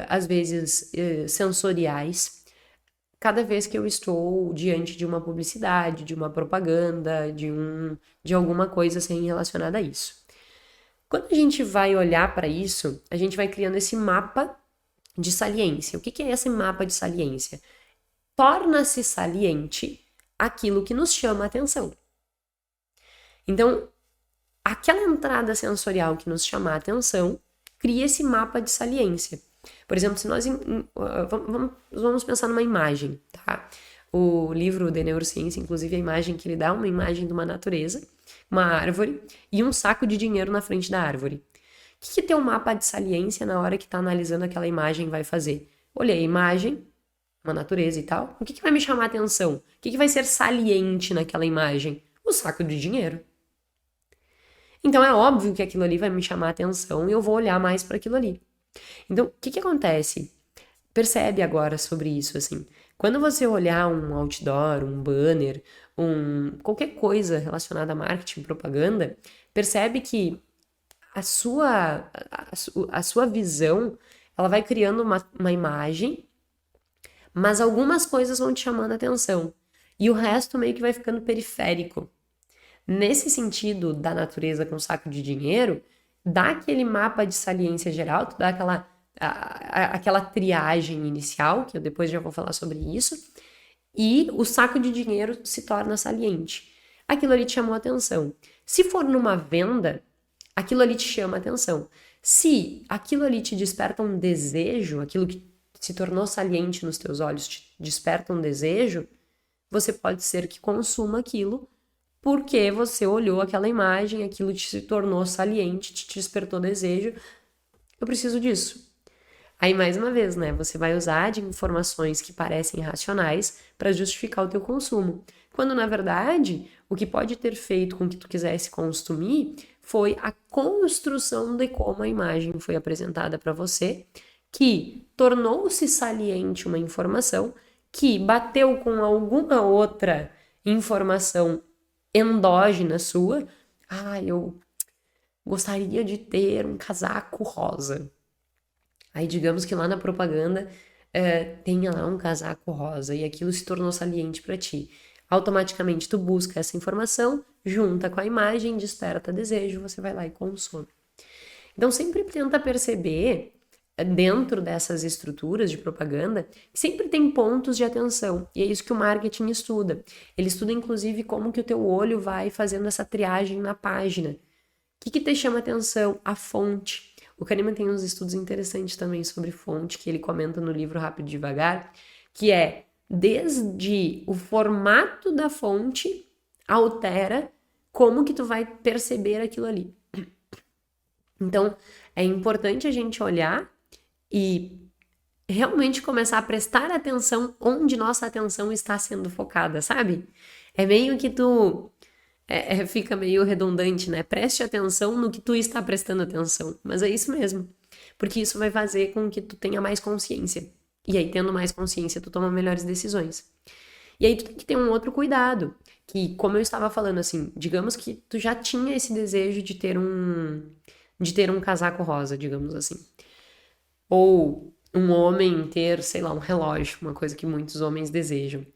às vezes sensoriais, cada vez que eu estou diante de uma publicidade, de uma propaganda, de alguma coisa assim relacionada a isso. Quando a gente vai olhar para isso, a gente vai criando esse mapa de saliência. O que é esse mapa de saliência? Torna-se saliente aquilo que nos chama a atenção. Então, aquela entrada sensorial que nos chama a atenção cria esse mapa de saliência. Por exemplo, se nós vamos pensar numa imagem, tá? O livro de neurociência, inclusive a imagem que ele dá, uma imagem de uma natureza, uma árvore e um saco de dinheiro na frente da árvore. O que teu mapa de saliência na hora que está analisando aquela imagem vai fazer? Olhei a imagem, uma natureza e tal, o que vai me chamar a atenção? O que vai ser saliente naquela imagem? O saco de dinheiro. Então é óbvio que aquilo ali vai me chamar a atenção e eu vou olhar mais para aquilo ali. Então, o que acontece? Percebe agora sobre isso, assim. Quando você olhar um outdoor, um banner, qualquer coisa relacionada a marketing, propaganda, percebe que a sua visão, ela vai criando uma imagem, mas algumas coisas vão te chamando a atenção. E o resto meio que vai ficando periférico. Nesse sentido da natureza com saco de dinheiro, dá aquele mapa de saliência geral, tu dá aquela triagem inicial, que eu depois já vou falar sobre isso, e o saco de dinheiro se torna saliente. Aquilo ali te chamou a atenção. Se for numa venda, aquilo ali te chama a atenção. Se aquilo ali te desperta um desejo, aquilo que se tornou saliente nos teus olhos te desperta um desejo, você pode ser que consuma aquilo porque você olhou aquela imagem, aquilo te se tornou saliente, te despertou desejo. Eu preciso disso. Aí, mais uma vez, né? Você vai usar de informações que parecem racionais para justificar o teu consumo. Quando, na verdade, o que pode ter feito com que tu quisesse consumir foi a construção de como a imagem foi apresentada para você, que tornou-se saliente uma informação que bateu com alguma outra informação endógena sua. Eu gostaria de ter um casaco rosa. Aí, digamos que lá na propaganda tenha lá um casaco rosa e aquilo se tornou saliente para ti. Automaticamente tu busca essa informação, junta com a imagem, desperta desejo, você vai lá e consome. Então sempre tenta perceber dentro dessas estruturas de propaganda que sempre tem pontos de atenção, e é isso que o marketing estuda. Ele estuda inclusive como que o teu olho vai fazendo essa triagem na página. O que te chama atenção? A fonte. O Kahneman tem uns estudos interessantes também sobre fonte, que ele comenta no livro Rápido e Devagar, que é desde o formato da fonte altera como que tu vai perceber aquilo ali. Então, é importante a gente olhar e realmente começar a prestar atenção onde nossa atenção está sendo focada, sabe? É meio que tu... fica meio redundante, né? Preste atenção no que tu está prestando atenção. Mas é isso mesmo. Porque isso vai fazer com que tu tenha mais consciência. E aí, tendo mais consciência, tu toma melhores decisões. E aí, tu tem que ter um outro cuidado. Que, como eu estava falando, assim, digamos que tu já tinha esse desejo de ter um casaco rosa, digamos assim. Ou um homem ter, sei lá, um relógio, uma coisa que muitos homens desejam.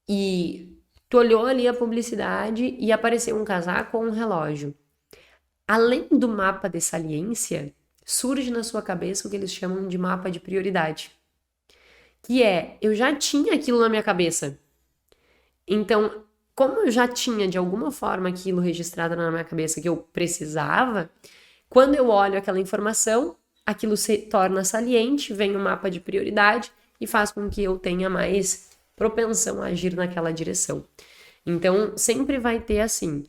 E tu olhou ali a publicidade e apareceu um casaco ou um relógio. Além do mapa de saliência, surge na sua cabeça o que eles chamam de mapa de prioridade. Que é, eu já tinha aquilo na minha cabeça. Então, como eu já tinha de alguma forma aquilo registrado na minha cabeça que eu precisava, quando eu olho aquela informação, aquilo se torna saliente, vem um mapa de prioridade e faz com que eu tenha mais propensão a agir naquela direção. Então, sempre vai ter assim,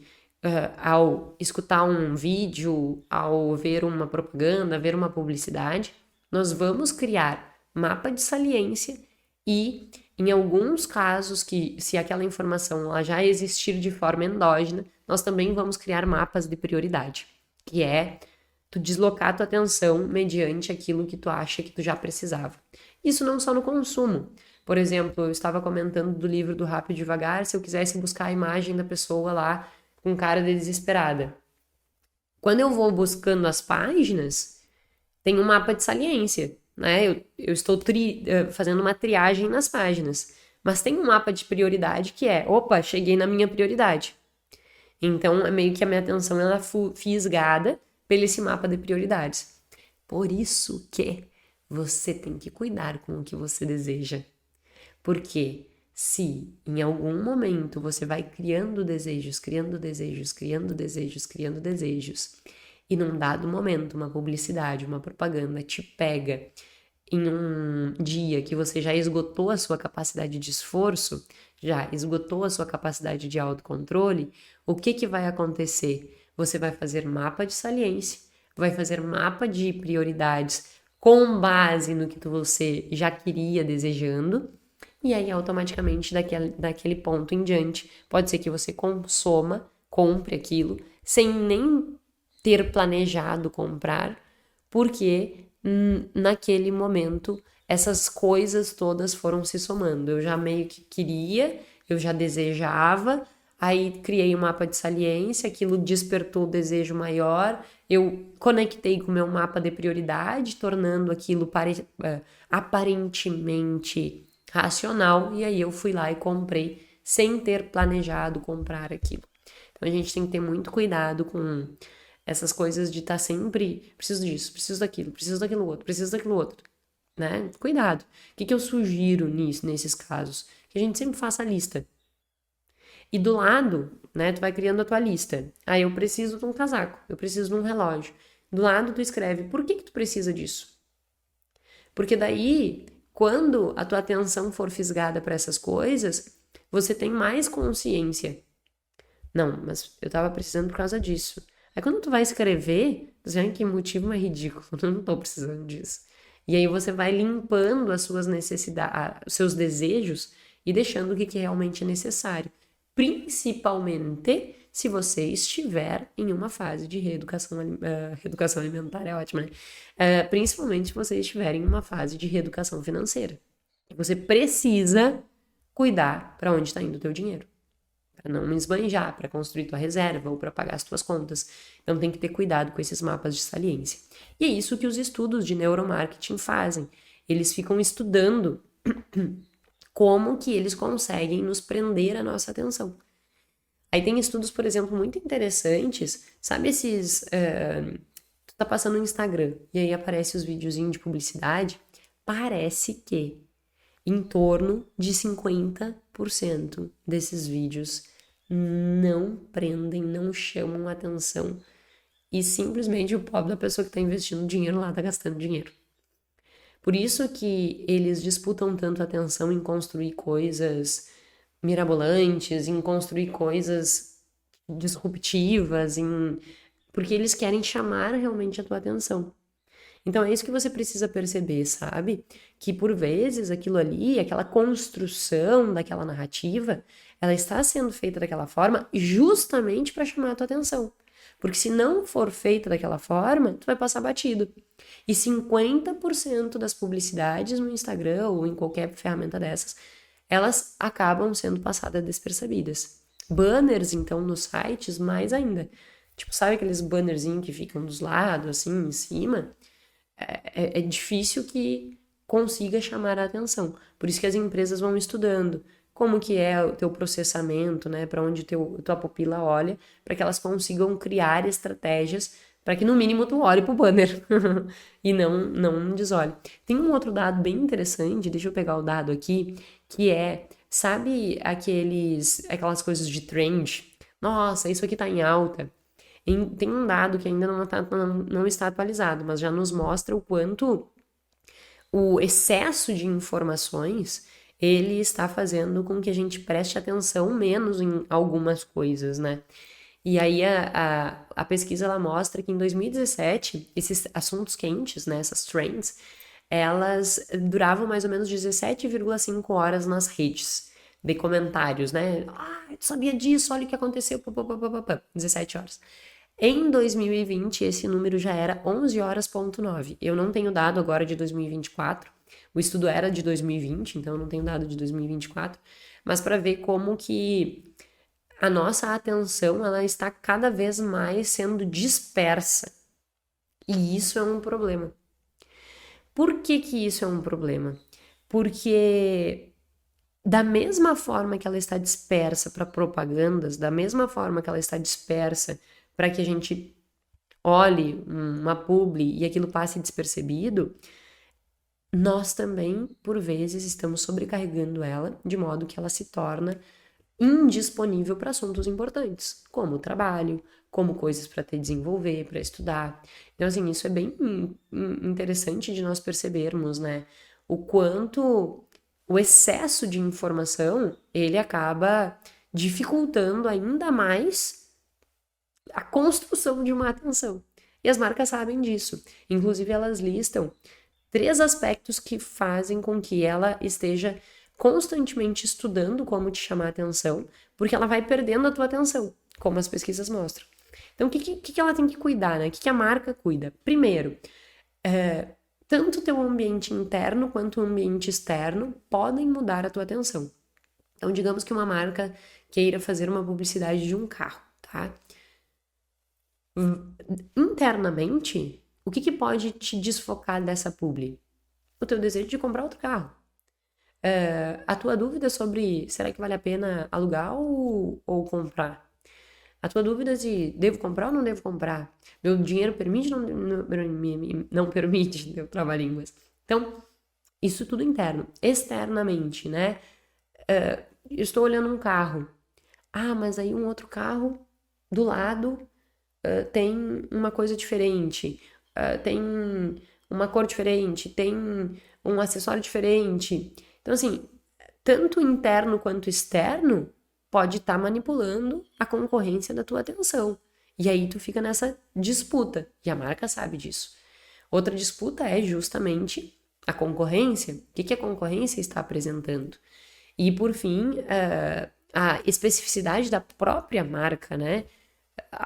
ao escutar um vídeo, ao ver uma propaganda, ver uma publicidade, nós vamos criar mapa de saliência e, em alguns casos, que se aquela informação ela já existir de forma endógena, nós também vamos criar mapas de prioridade, que é tu deslocar a tua atenção mediante aquilo que tu acha que tu já precisava. Isso não só no consumo. Por exemplo, eu estava comentando do livro do Rápido e Devagar, se eu quisesse buscar a imagem da pessoa lá com cara de desesperada. Quando eu vou buscando as páginas, tem um mapa de saliência, né? Eu estou fazendo uma triagem nas páginas, mas tem um mapa de prioridade que é, opa, cheguei na minha prioridade. Então, é meio que a minha atenção ela é fisgada pelo esse mapa de prioridades. Por isso que você tem que cuidar com o que você deseja. Porque se em algum momento você vai criando desejos, criando desejos, criando desejos, criando desejos, e num dado momento uma publicidade, uma propaganda te pega em um dia que você já esgotou a sua capacidade de esforço, já esgotou a sua capacidade de autocontrole, o que vai acontecer? Você vai fazer mapa de saliência, vai fazer mapa de prioridades com base no que você já queria desejando, e aí automaticamente daquele ponto em diante, pode ser que você compre aquilo, sem nem ter planejado comprar, porque naquele momento essas coisas todas foram se somando. Eu já meio que queria, eu já desejava, aí criei um mapa de saliência, aquilo despertou o desejo maior, eu conectei com o meu mapa de prioridade, tornando aquilo aparentemente racional, e aí eu fui lá e comprei sem ter planejado comprar aquilo. Então a gente tem que ter muito cuidado com essas coisas de estar sempre, preciso disso, preciso daquilo outro, né? Cuidado. O que eu sugiro nesses casos? Que a gente sempre faça a lista. E do lado, né, tu vai criando a tua lista. Eu preciso de um casaco, eu preciso de um relógio. Do lado tu escreve, por que tu precisa disso? Porque daí, quando a tua atenção for fisgada para essas coisas, você tem mais consciência. Não, mas eu tava precisando por causa disso. Aí quando tu vai escrever, tu vê que motivo mais ridículo, eu não tô precisando disso. E aí você vai limpando as suas necessidades, os seus desejos e deixando o que realmente é necessário. Principalmente se você estiver em uma fase de reeducação, reeducação alimentar é ótima, né? Principalmente se você estiver em uma fase de reeducação financeira. Você precisa cuidar para onde está indo o teu dinheiro. Para não esbanjar, para construir tua reserva ou para pagar as tuas contas. Então tem que ter cuidado com esses mapas de saliência. E é isso que os estudos de neuromarketing fazem. Eles ficam estudando como que eles conseguem nos prender a nossa atenção. Aí tem estudos, por exemplo, muito interessantes, sabe esses... tu tá passando no Instagram e aí aparece os videozinhos de publicidade, parece que em torno de 50% desses vídeos não prendem, não chamam atenção e simplesmente o pobre da pessoa que está investindo dinheiro lá está gastando dinheiro. Por isso que eles disputam tanto atenção em construir coisas mirabolantes, em construir coisas disruptivas, porque eles querem chamar realmente a tua atenção. Então é isso que você precisa perceber, sabe? Que por vezes aquilo ali, aquela construção daquela narrativa, ela está sendo feita daquela forma justamente para chamar a tua atenção. Porque se não for feita daquela forma, tu vai passar batido. E 50% das publicidades no Instagram ou em qualquer ferramenta dessas, elas acabam sendo passadas despercebidas. Banners, então, nos sites, mais ainda. Tipo, sabe aqueles bannerzinhos que ficam dos lados, assim, em cima? É difícil que consiga chamar a atenção. Por isso que as empresas vão estudando como que é o teu processamento, né, para onde tua pupila olha, para que elas consigam criar estratégias para que no mínimo tu olhe pro banner e não desolhe. Tem um outro dado bem interessante, deixa eu pegar o dado aqui, que é, sabe aquelas coisas de trend? Nossa, isso aqui tá em alta. Tem um dado que ainda não está atualizado, mas já nos mostra o quanto o excesso de informações ele está fazendo com que a gente preste atenção menos em algumas coisas, né? E aí a pesquisa ela mostra que em 2017 esses assuntos quentes, né, essas trends, elas duravam mais ou menos 17,5 horas nas redes de comentários, né? Ah, eu sabia disso, olha o que aconteceu, 17 horas. Em 2020, esse número já era 11 horas,9. Eu não tenho dado agora de 2024. O estudo era de 2020, então eu não tenho dado de 2024. Mas para ver como que a nossa atenção ela está cada vez mais sendo dispersa. E isso é um problema. Por que que isso é um problema? Porque da mesma forma que ela está dispersa para propagandas, da mesma forma que ela está dispersa para que a gente olhe uma publi e aquilo passe despercebido, nós também, por vezes, estamos sobrecarregando ela de modo que ela se torna indisponível para assuntos importantes, como o trabalho, como coisas para te desenvolver, para estudar. Então, assim, isso é bem interessante de nós percebermos, né? O quanto o excesso de informação, ele acaba dificultando ainda mais a construção de uma atenção. E as marcas sabem disso. Inclusive, elas listam 3 aspectos que fazem com que ela esteja constantemente estudando como te chamar a atenção, porque ela vai perdendo a tua atenção, como as pesquisas mostram. Então, o que ela tem que cuidar, né? O que a marca cuida? Primeiro, tanto o teu ambiente interno quanto o ambiente externo podem mudar a tua atenção. Então, digamos que uma marca queira fazer uma publicidade de um carro, tá? Internamente, o que pode te desfocar dessa publi? O teu desejo de comprar outro carro. A tua dúvida sobre será que vale a pena alugar ou comprar? A tua dúvida de devo comprar ou não devo comprar? Meu dinheiro permite ou não permite? Deu trava-línguas. Então, isso tudo interno. Externamente, né? Eu estou olhando um carro. Ah, mas aí um outro carro do lado tem uma coisa diferente, tem uma cor diferente, tem um acessório diferente. Então, assim, tanto interno quanto externo pode estar manipulando a concorrência da tua atenção. E aí tu fica nessa disputa, e a marca sabe disso. Outra disputa é justamente a concorrência. O que a concorrência está apresentando? E, por fim, a especificidade da própria marca, né?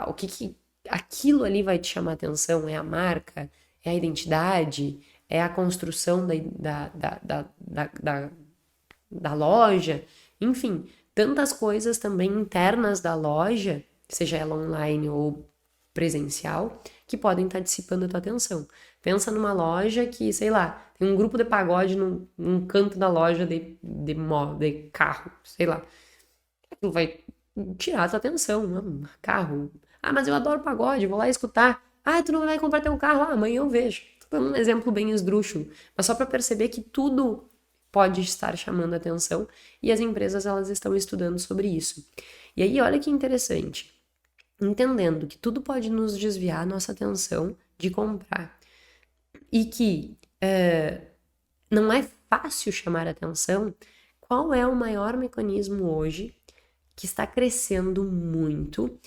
O que aquilo ali vai te chamar atenção? É a marca? É a identidade? É a construção da loja? Enfim, tantas coisas também internas da loja, seja ela online ou presencial, que podem estar dissipando a tua atenção. Pensa numa loja que, sei lá, tem um grupo de pagode num canto da loja de carro, sei lá. Aquilo vai tirar a tua atenção, né? Carro. Ah, mas eu adoro pagode, vou lá escutar. Ah, tu não vai comprar teu carro? Ah, amanhã eu vejo. Tô dando um exemplo bem esdrúxulo, mas só para perceber que tudo pode estar chamando a atenção e as empresas elas estão estudando sobre isso. E aí, olha que interessante. Entendendo que tudo pode nos desviar a nossa atenção de comprar e que não é fácil chamar atenção, qual é o maior mecanismo hoje que está crescendo muito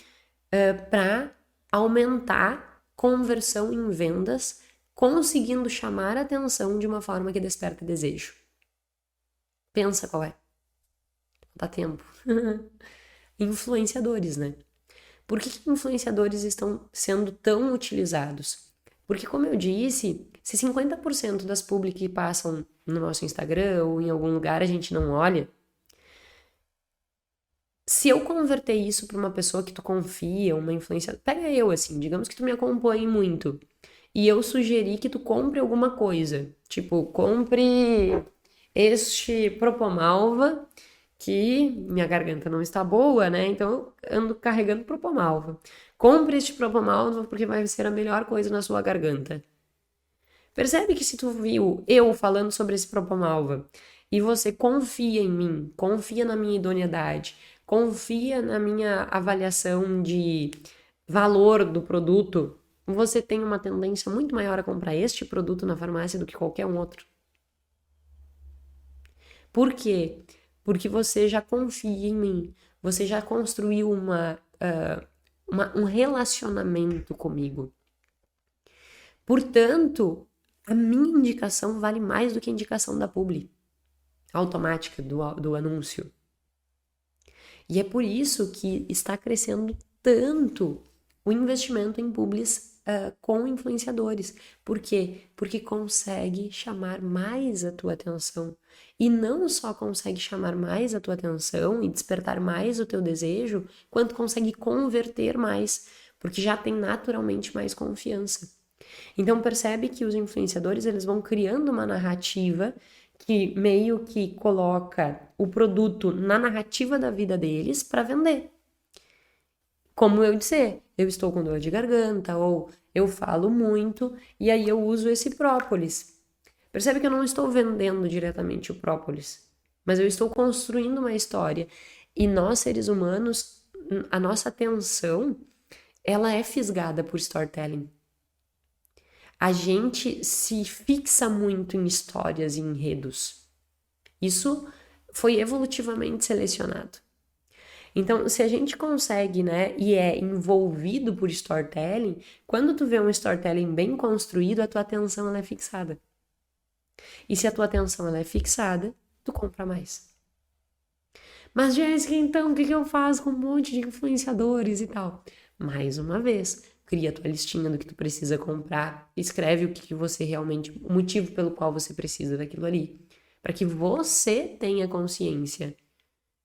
para aumentar conversão em vendas, conseguindo chamar atenção de uma forma que desperta desejo? Pensa qual é. Dá tempo. Influenciadores, né? Por que influenciadores estão sendo tão utilizados? Porque, como eu disse, se 50% das publi que passam no nosso Instagram ou em algum lugar a gente não olha, se eu converter isso para uma pessoa que tu confia, uma influência, pega eu assim, digamos que tu me acompanhe muito e eu sugeri que tu compre alguma coisa, tipo, compre este Propomalva que minha garganta não está boa, né? Então eu ando carregando Propomalva. Compre este Propomalva porque vai ser a melhor coisa na sua garganta. Percebe que se tu viu eu falando sobre esse Propomalva e você confia em mim, confia na minha idoneidade, confia na minha avaliação de valor do produto, você tem uma tendência muito maior a comprar este produto na farmácia do que qualquer um outro. Por quê? Porque você já confia em mim, você já construiu um relacionamento comigo. Portanto, a minha indicação vale mais do que a indicação da publi automática do anúncio. E é por isso que está crescendo tanto o investimento em publis com influenciadores. Por quê? Porque consegue chamar mais a tua atenção. E não só consegue chamar mais a tua atenção e despertar mais o teu desejo, quanto consegue converter mais, porque já tem naturalmente mais confiança. Então percebe que os influenciadores eles vão criando uma narrativa que meio que coloca o produto na narrativa da vida deles para vender. Como eu disse, eu estou com dor de garganta ou eu falo muito e aí eu uso esse própolis. Percebe que eu não estou vendendo diretamente o própolis, mas eu estou construindo uma história. E nós, seres humanos, a nossa atenção, ela é fisgada por storytelling. A gente se fixa muito em histórias e enredos. Isso foi evolutivamente selecionado. Então, se a gente consegue, né, e é envolvido por storytelling, quando tu vê um storytelling bem construído, a tua atenção ela é fixada. E se a tua atenção ela é fixada, tu compra mais. Mas, Jéssica, então, o que eu faço com um monte de influenciadores e tal? Mais uma vez, cria a tua listinha do que tu precisa comprar, escreve o que você realmente, o motivo pelo qual você precisa daquilo ali, para que você tenha consciência.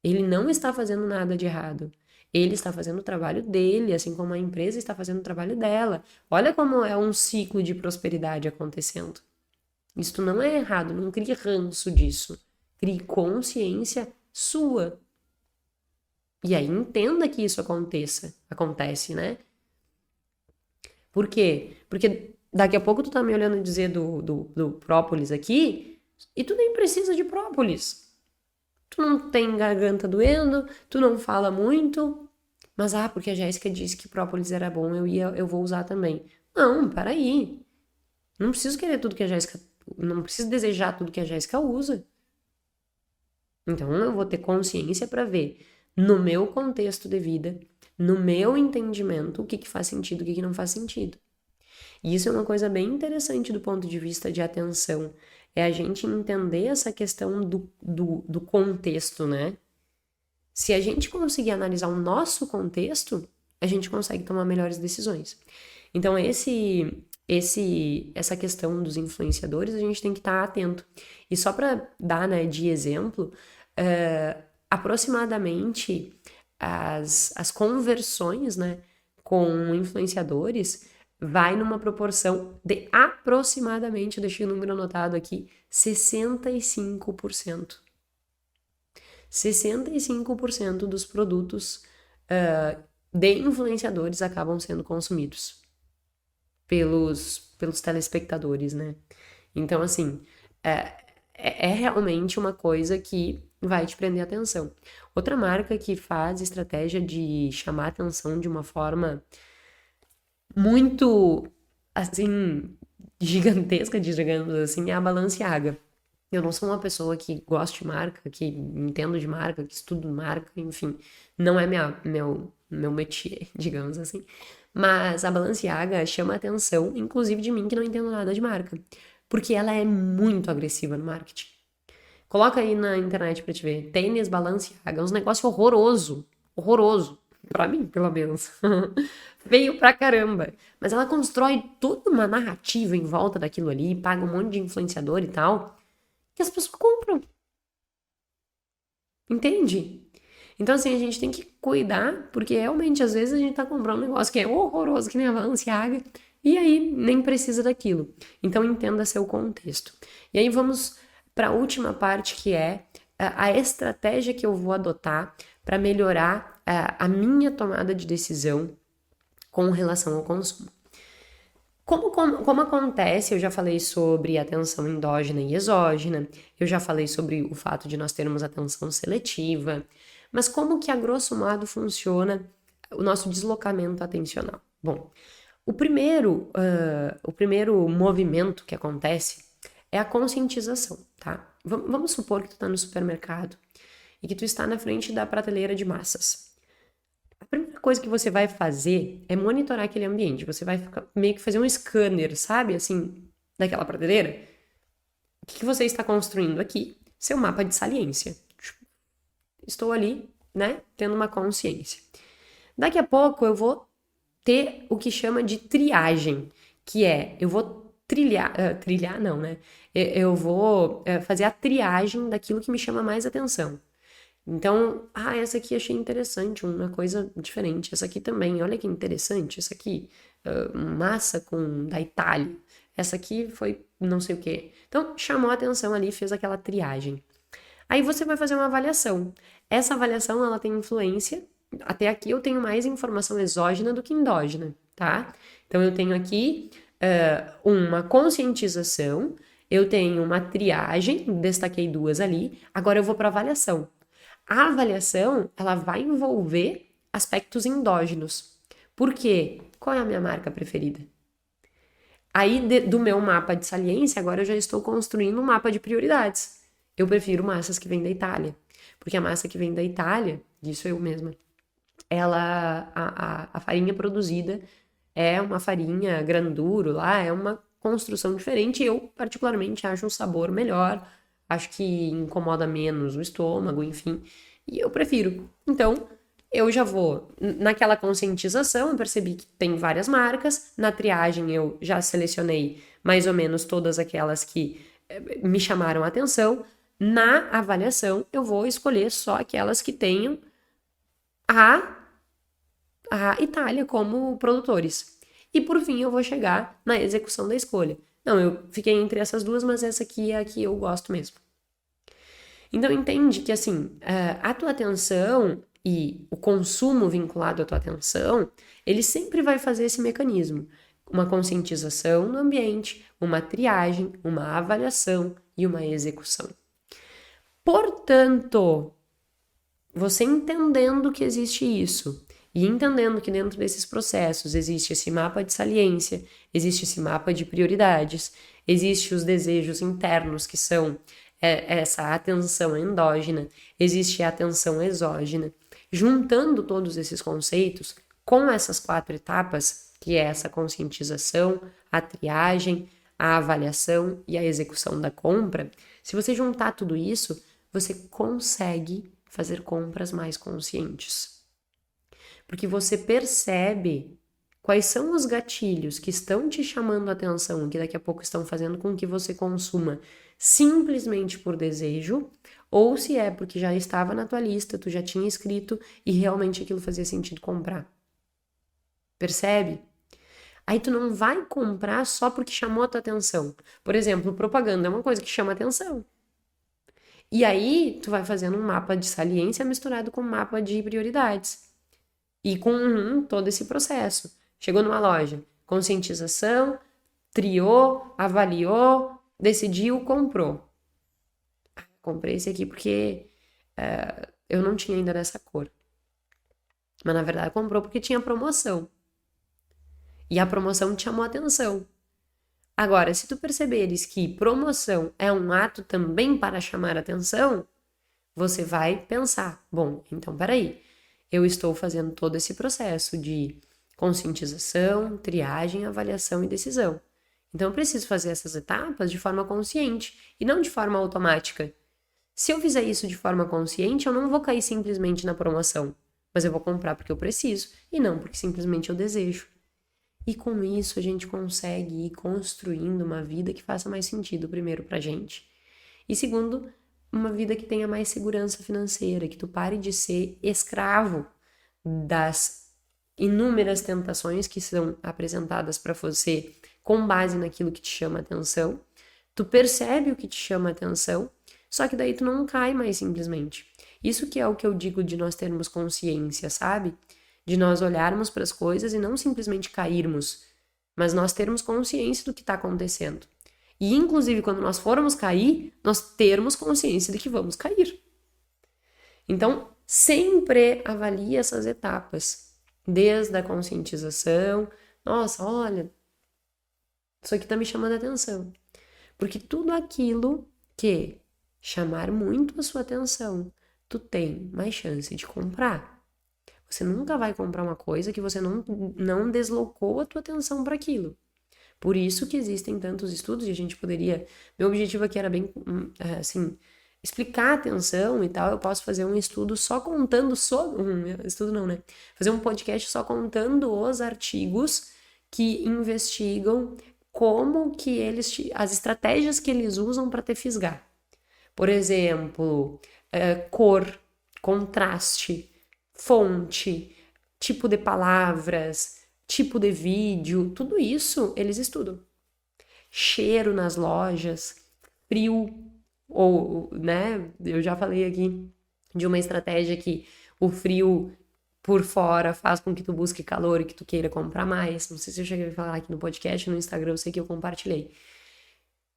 Ele não está fazendo nada de errado. Ele está fazendo o trabalho dele, assim como a empresa está fazendo o trabalho dela. Olha como é um ciclo de prosperidade acontecendo. Isso não é errado, não crie ranço disso. Crie consciência sua. E aí entenda que isso acontece, né? Por quê? Porque daqui a pouco tu tá me olhando dizer do própolis aqui, e tu nem precisa de própolis. Tu não tem garganta doendo, tu não fala muito, mas porque a Jéssica disse que própolis era bom, eu vou usar também. Não, peraí. Não preciso querer tudo que a Jéssica, não preciso desejar tudo que a Jéssica usa. Então eu vou ter consciência para ver no meu contexto de vida, no meu entendimento, o que faz sentido, o que não faz sentido. E isso é uma coisa bem interessante do ponto de vista de atenção. É a gente entender essa questão do contexto, né? Se a gente conseguir analisar o nosso contexto, a gente consegue tomar melhores decisões. Então, essa questão dos influenciadores, a gente tem que estar atento. E só para dar, né, de exemplo, aproximadamente as conversões, né, com influenciadores vai numa proporção de aproximadamente, deixei o número anotado aqui, 65%. 65% dos produtos de influenciadores acabam sendo consumidos pelos telespectadores, né? Então, assim, é realmente uma coisa que vai te prender atenção. Outra marca que faz estratégia de chamar atenção de uma forma muito, assim, gigantesca, digamos assim, é a Balenciaga. Eu não sou uma pessoa que gosta de marca, que entendo de marca, que estudo marca, enfim, não é meu métier, digamos assim. Mas a Balenciaga chama a atenção, inclusive de mim que não entendo nada de marca, porque ela é muito agressiva no marketing. Coloca aí na internet pra te ver. Tênis Balenciaga, uns negócio horroroso. Horroroso. Pra mim, pelo menos. Feio pra caramba. Mas ela constrói toda uma narrativa em volta daquilo ali, paga um monte de influenciador e tal, que as pessoas compram. Entende? Então, assim, a gente tem que cuidar, porque realmente, às vezes, a gente tá comprando um negócio que é horroroso, que nem a Balenciaga, e aí nem precisa daquilo. Então, entenda seu contexto. E aí, vamos para a última parte, que é a estratégia que eu vou adotar para melhorar a minha tomada de decisão com relação ao consumo. Como acontece, eu já falei sobre atenção endógena e exógena, eu já falei sobre o fato de nós termos atenção seletiva, mas como que a grosso modo funciona o nosso deslocamento atencional? Bom, o primeiro movimento que acontece é a conscientização, tá? Vamos supor que tu tá no supermercado e que tu está na frente da prateleira de massas. A primeira coisa que você vai fazer é monitorar aquele ambiente. Você vai meio que fazer um scanner, sabe? Assim, daquela prateleira. O que você está construindo aqui? Seu mapa de saliência. Estou ali, né? Tendo uma consciência. Daqui a pouco eu vou ter o que chama de triagem, que é, eu vou trilhar não, né? Eu vou fazer a triagem daquilo que me chama mais atenção. Então, essa aqui achei interessante, uma coisa diferente. Essa aqui também, olha que interessante. Essa aqui, massa da Itália. Essa aqui foi não sei o quê. Então, chamou a atenção ali, fez aquela triagem. Aí você vai fazer uma avaliação. Essa avaliação, ela tem influência. Até aqui eu tenho mais informação exógena do que endógena, tá? Então, eu tenho aqui uma conscientização, eu tenho uma triagem, destaquei duas ali. Agora eu vou para avaliação. A avaliação, ela vai envolver aspectos endógenos. Por quê? Qual é a minha marca preferida? Aí, do meu mapa de saliência, agora eu já estou construindo um mapa de prioridades. Eu prefiro massas que vêm da Itália. Porque a massa que vem da Itália, isso eu mesma, a farinha produzida é uma farinha granduro lá, é uma construção diferente. Eu, particularmente, acho um sabor melhor, acho que incomoda menos o estômago, enfim, e eu prefiro. Então, eu já vou naquela conscientização, eu percebi que tem várias marcas, na triagem eu já selecionei mais ou menos todas aquelas que me chamaram a atenção, na avaliação eu vou escolher só aquelas que tenham a Itália como produtores. E por fim eu vou chegar na execução da escolha. Não, eu fiquei entre essas duas, mas essa aqui é a que eu gosto mesmo. Então entende que assim, a tua atenção e o consumo vinculado à tua atenção, ele sempre vai fazer esse mecanismo. Uma conscientização no ambiente, uma triagem, uma avaliação e uma execução. Portanto, você entendendo que existe isso e entendendo que dentro desses processos existe esse mapa de saliência, existe esse mapa de prioridades, existe os desejos internos que são essa atenção endógena, existe a atenção exógena. Juntando todos esses conceitos com essas 4 etapas, que é essa conscientização, a triagem, a avaliação e a execução da compra, se você juntar tudo isso, você consegue fazer compras mais conscientes. Porque você percebe quais são os gatilhos que estão te chamando a atenção, que daqui a pouco estão fazendo com que você consuma simplesmente por desejo, ou se é porque já estava na tua lista, tu já tinha escrito e realmente aquilo fazia sentido comprar. Percebe? Aí tu não vai comprar só porque chamou a tua atenção. Por exemplo, propaganda é uma coisa que chama atenção. E aí tu vai fazendo um mapa de saliência misturado com um mapa de prioridades. E com todo esse processo. Chegou numa loja, conscientização, triou, avaliou, decidiu, comprou. Comprei esse aqui porque eu não tinha ainda dessa cor. Mas na verdade comprou porque tinha promoção. E a promoção te chamou a atenção. Agora, se tu perceberes que promoção é um ato também para chamar a atenção, você vai pensar, bom, então peraí, eu estou fazendo todo esse processo de conscientização, triagem, avaliação e decisão. Então eu preciso fazer essas etapas de forma consciente e não de forma automática. Se eu fizer isso de forma consciente, eu não vou cair simplesmente na promoção, mas eu vou comprar porque eu preciso e não porque simplesmente eu desejo. E com isso a gente consegue ir construindo uma vida que faça mais sentido, primeiro, pra gente. E segundo, uma vida que tenha mais segurança financeira, que tu pare de ser escravo das inúmeras tentações que são apresentadas para você com base naquilo que te chama atenção. Tu percebe o que te chama atenção, só que daí tu não cai mais simplesmente. Isso que é o que eu digo de nós termos consciência, sabe? De nós olharmos para as coisas e não simplesmente cairmos, mas nós termos consciência do que está acontecendo. E, inclusive, quando nós formos cair, nós termos consciência de que vamos cair. Então, sempre avalie essas etapas, desde a conscientização. Nossa, olha, isso aqui está me chamando a atenção. Porque tudo aquilo que chamar muito a sua atenção, tu tem mais chance de comprar. Você nunca vai comprar uma coisa que você não deslocou a tua atenção para aquilo. Por isso que existem tantos estudos e a gente poderia... Meu objetivo aqui era bem, assim, explicar a atenção e tal. Eu posso fazer um estudo só contando estudo não, né? Fazer um podcast só contando os artigos que investigam como que as estratégias que eles usam para te fisgar. Por exemplo, cor, contraste, fonte, tipo de palavras, tipo de vídeo, tudo isso eles estudam. Cheiro nas lojas, frio, ou, né, eu já falei aqui de uma estratégia que o frio por fora faz com que tu busque calor e que tu queira comprar mais. Não sei se eu cheguei a falar aqui no podcast, no Instagram, eu sei que eu compartilhei.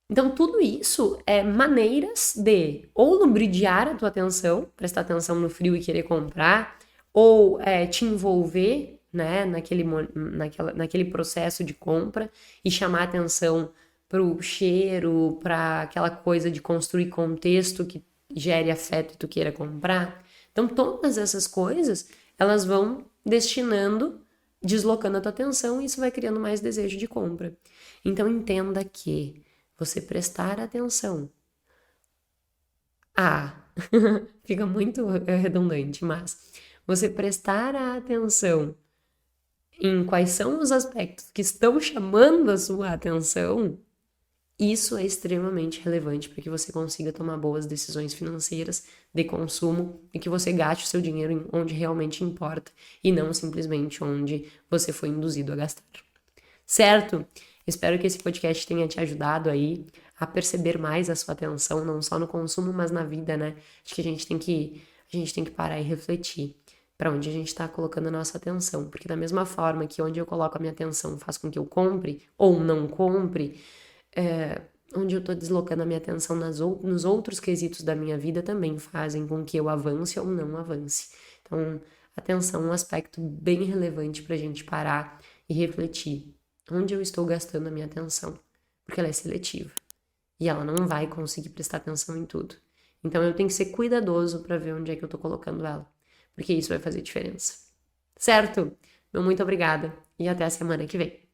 Então, tudo isso é maneiras de ou lubrificar a tua atenção, prestar atenção no frio e querer comprar, ou te envolver, né, naquele processo de compra e chamar atenção para o cheiro, para aquela coisa de construir contexto que gere afeto e tu queira comprar. Então, todas essas coisas, elas vão deslocando a tua atenção e isso vai criando mais desejo de compra. Então, entenda que você prestar atenção fica muito redundante, mas você prestar atenção em quais são os aspectos que estão chamando a sua atenção, isso é extremamente relevante para que você consiga tomar boas decisões financeiras de consumo e que você gaste o seu dinheiro onde realmente importa e não simplesmente onde você foi induzido a gastar. Certo? Espero que esse podcast tenha te ajudado aí a perceber mais a sua atenção, não só no consumo, mas na vida, né? Acho que a gente tem que parar e refletir para onde a gente está colocando a nossa atenção, porque da mesma forma que onde eu coloco a minha atenção faz com que eu compre ou não compre, onde eu estou deslocando a minha atenção nos outros quesitos da minha vida também fazem com que eu avance ou não avance. Então, atenção é um aspecto bem relevante para a gente parar e refletir. Onde eu estou gastando a minha atenção? Porque ela é seletiva e ela não vai conseguir prestar atenção em tudo. Então, eu tenho que ser cuidadoso para ver onde é que eu estou colocando ela, porque isso vai fazer diferença. Certo? Meu muito obrigada e até a semana que vem.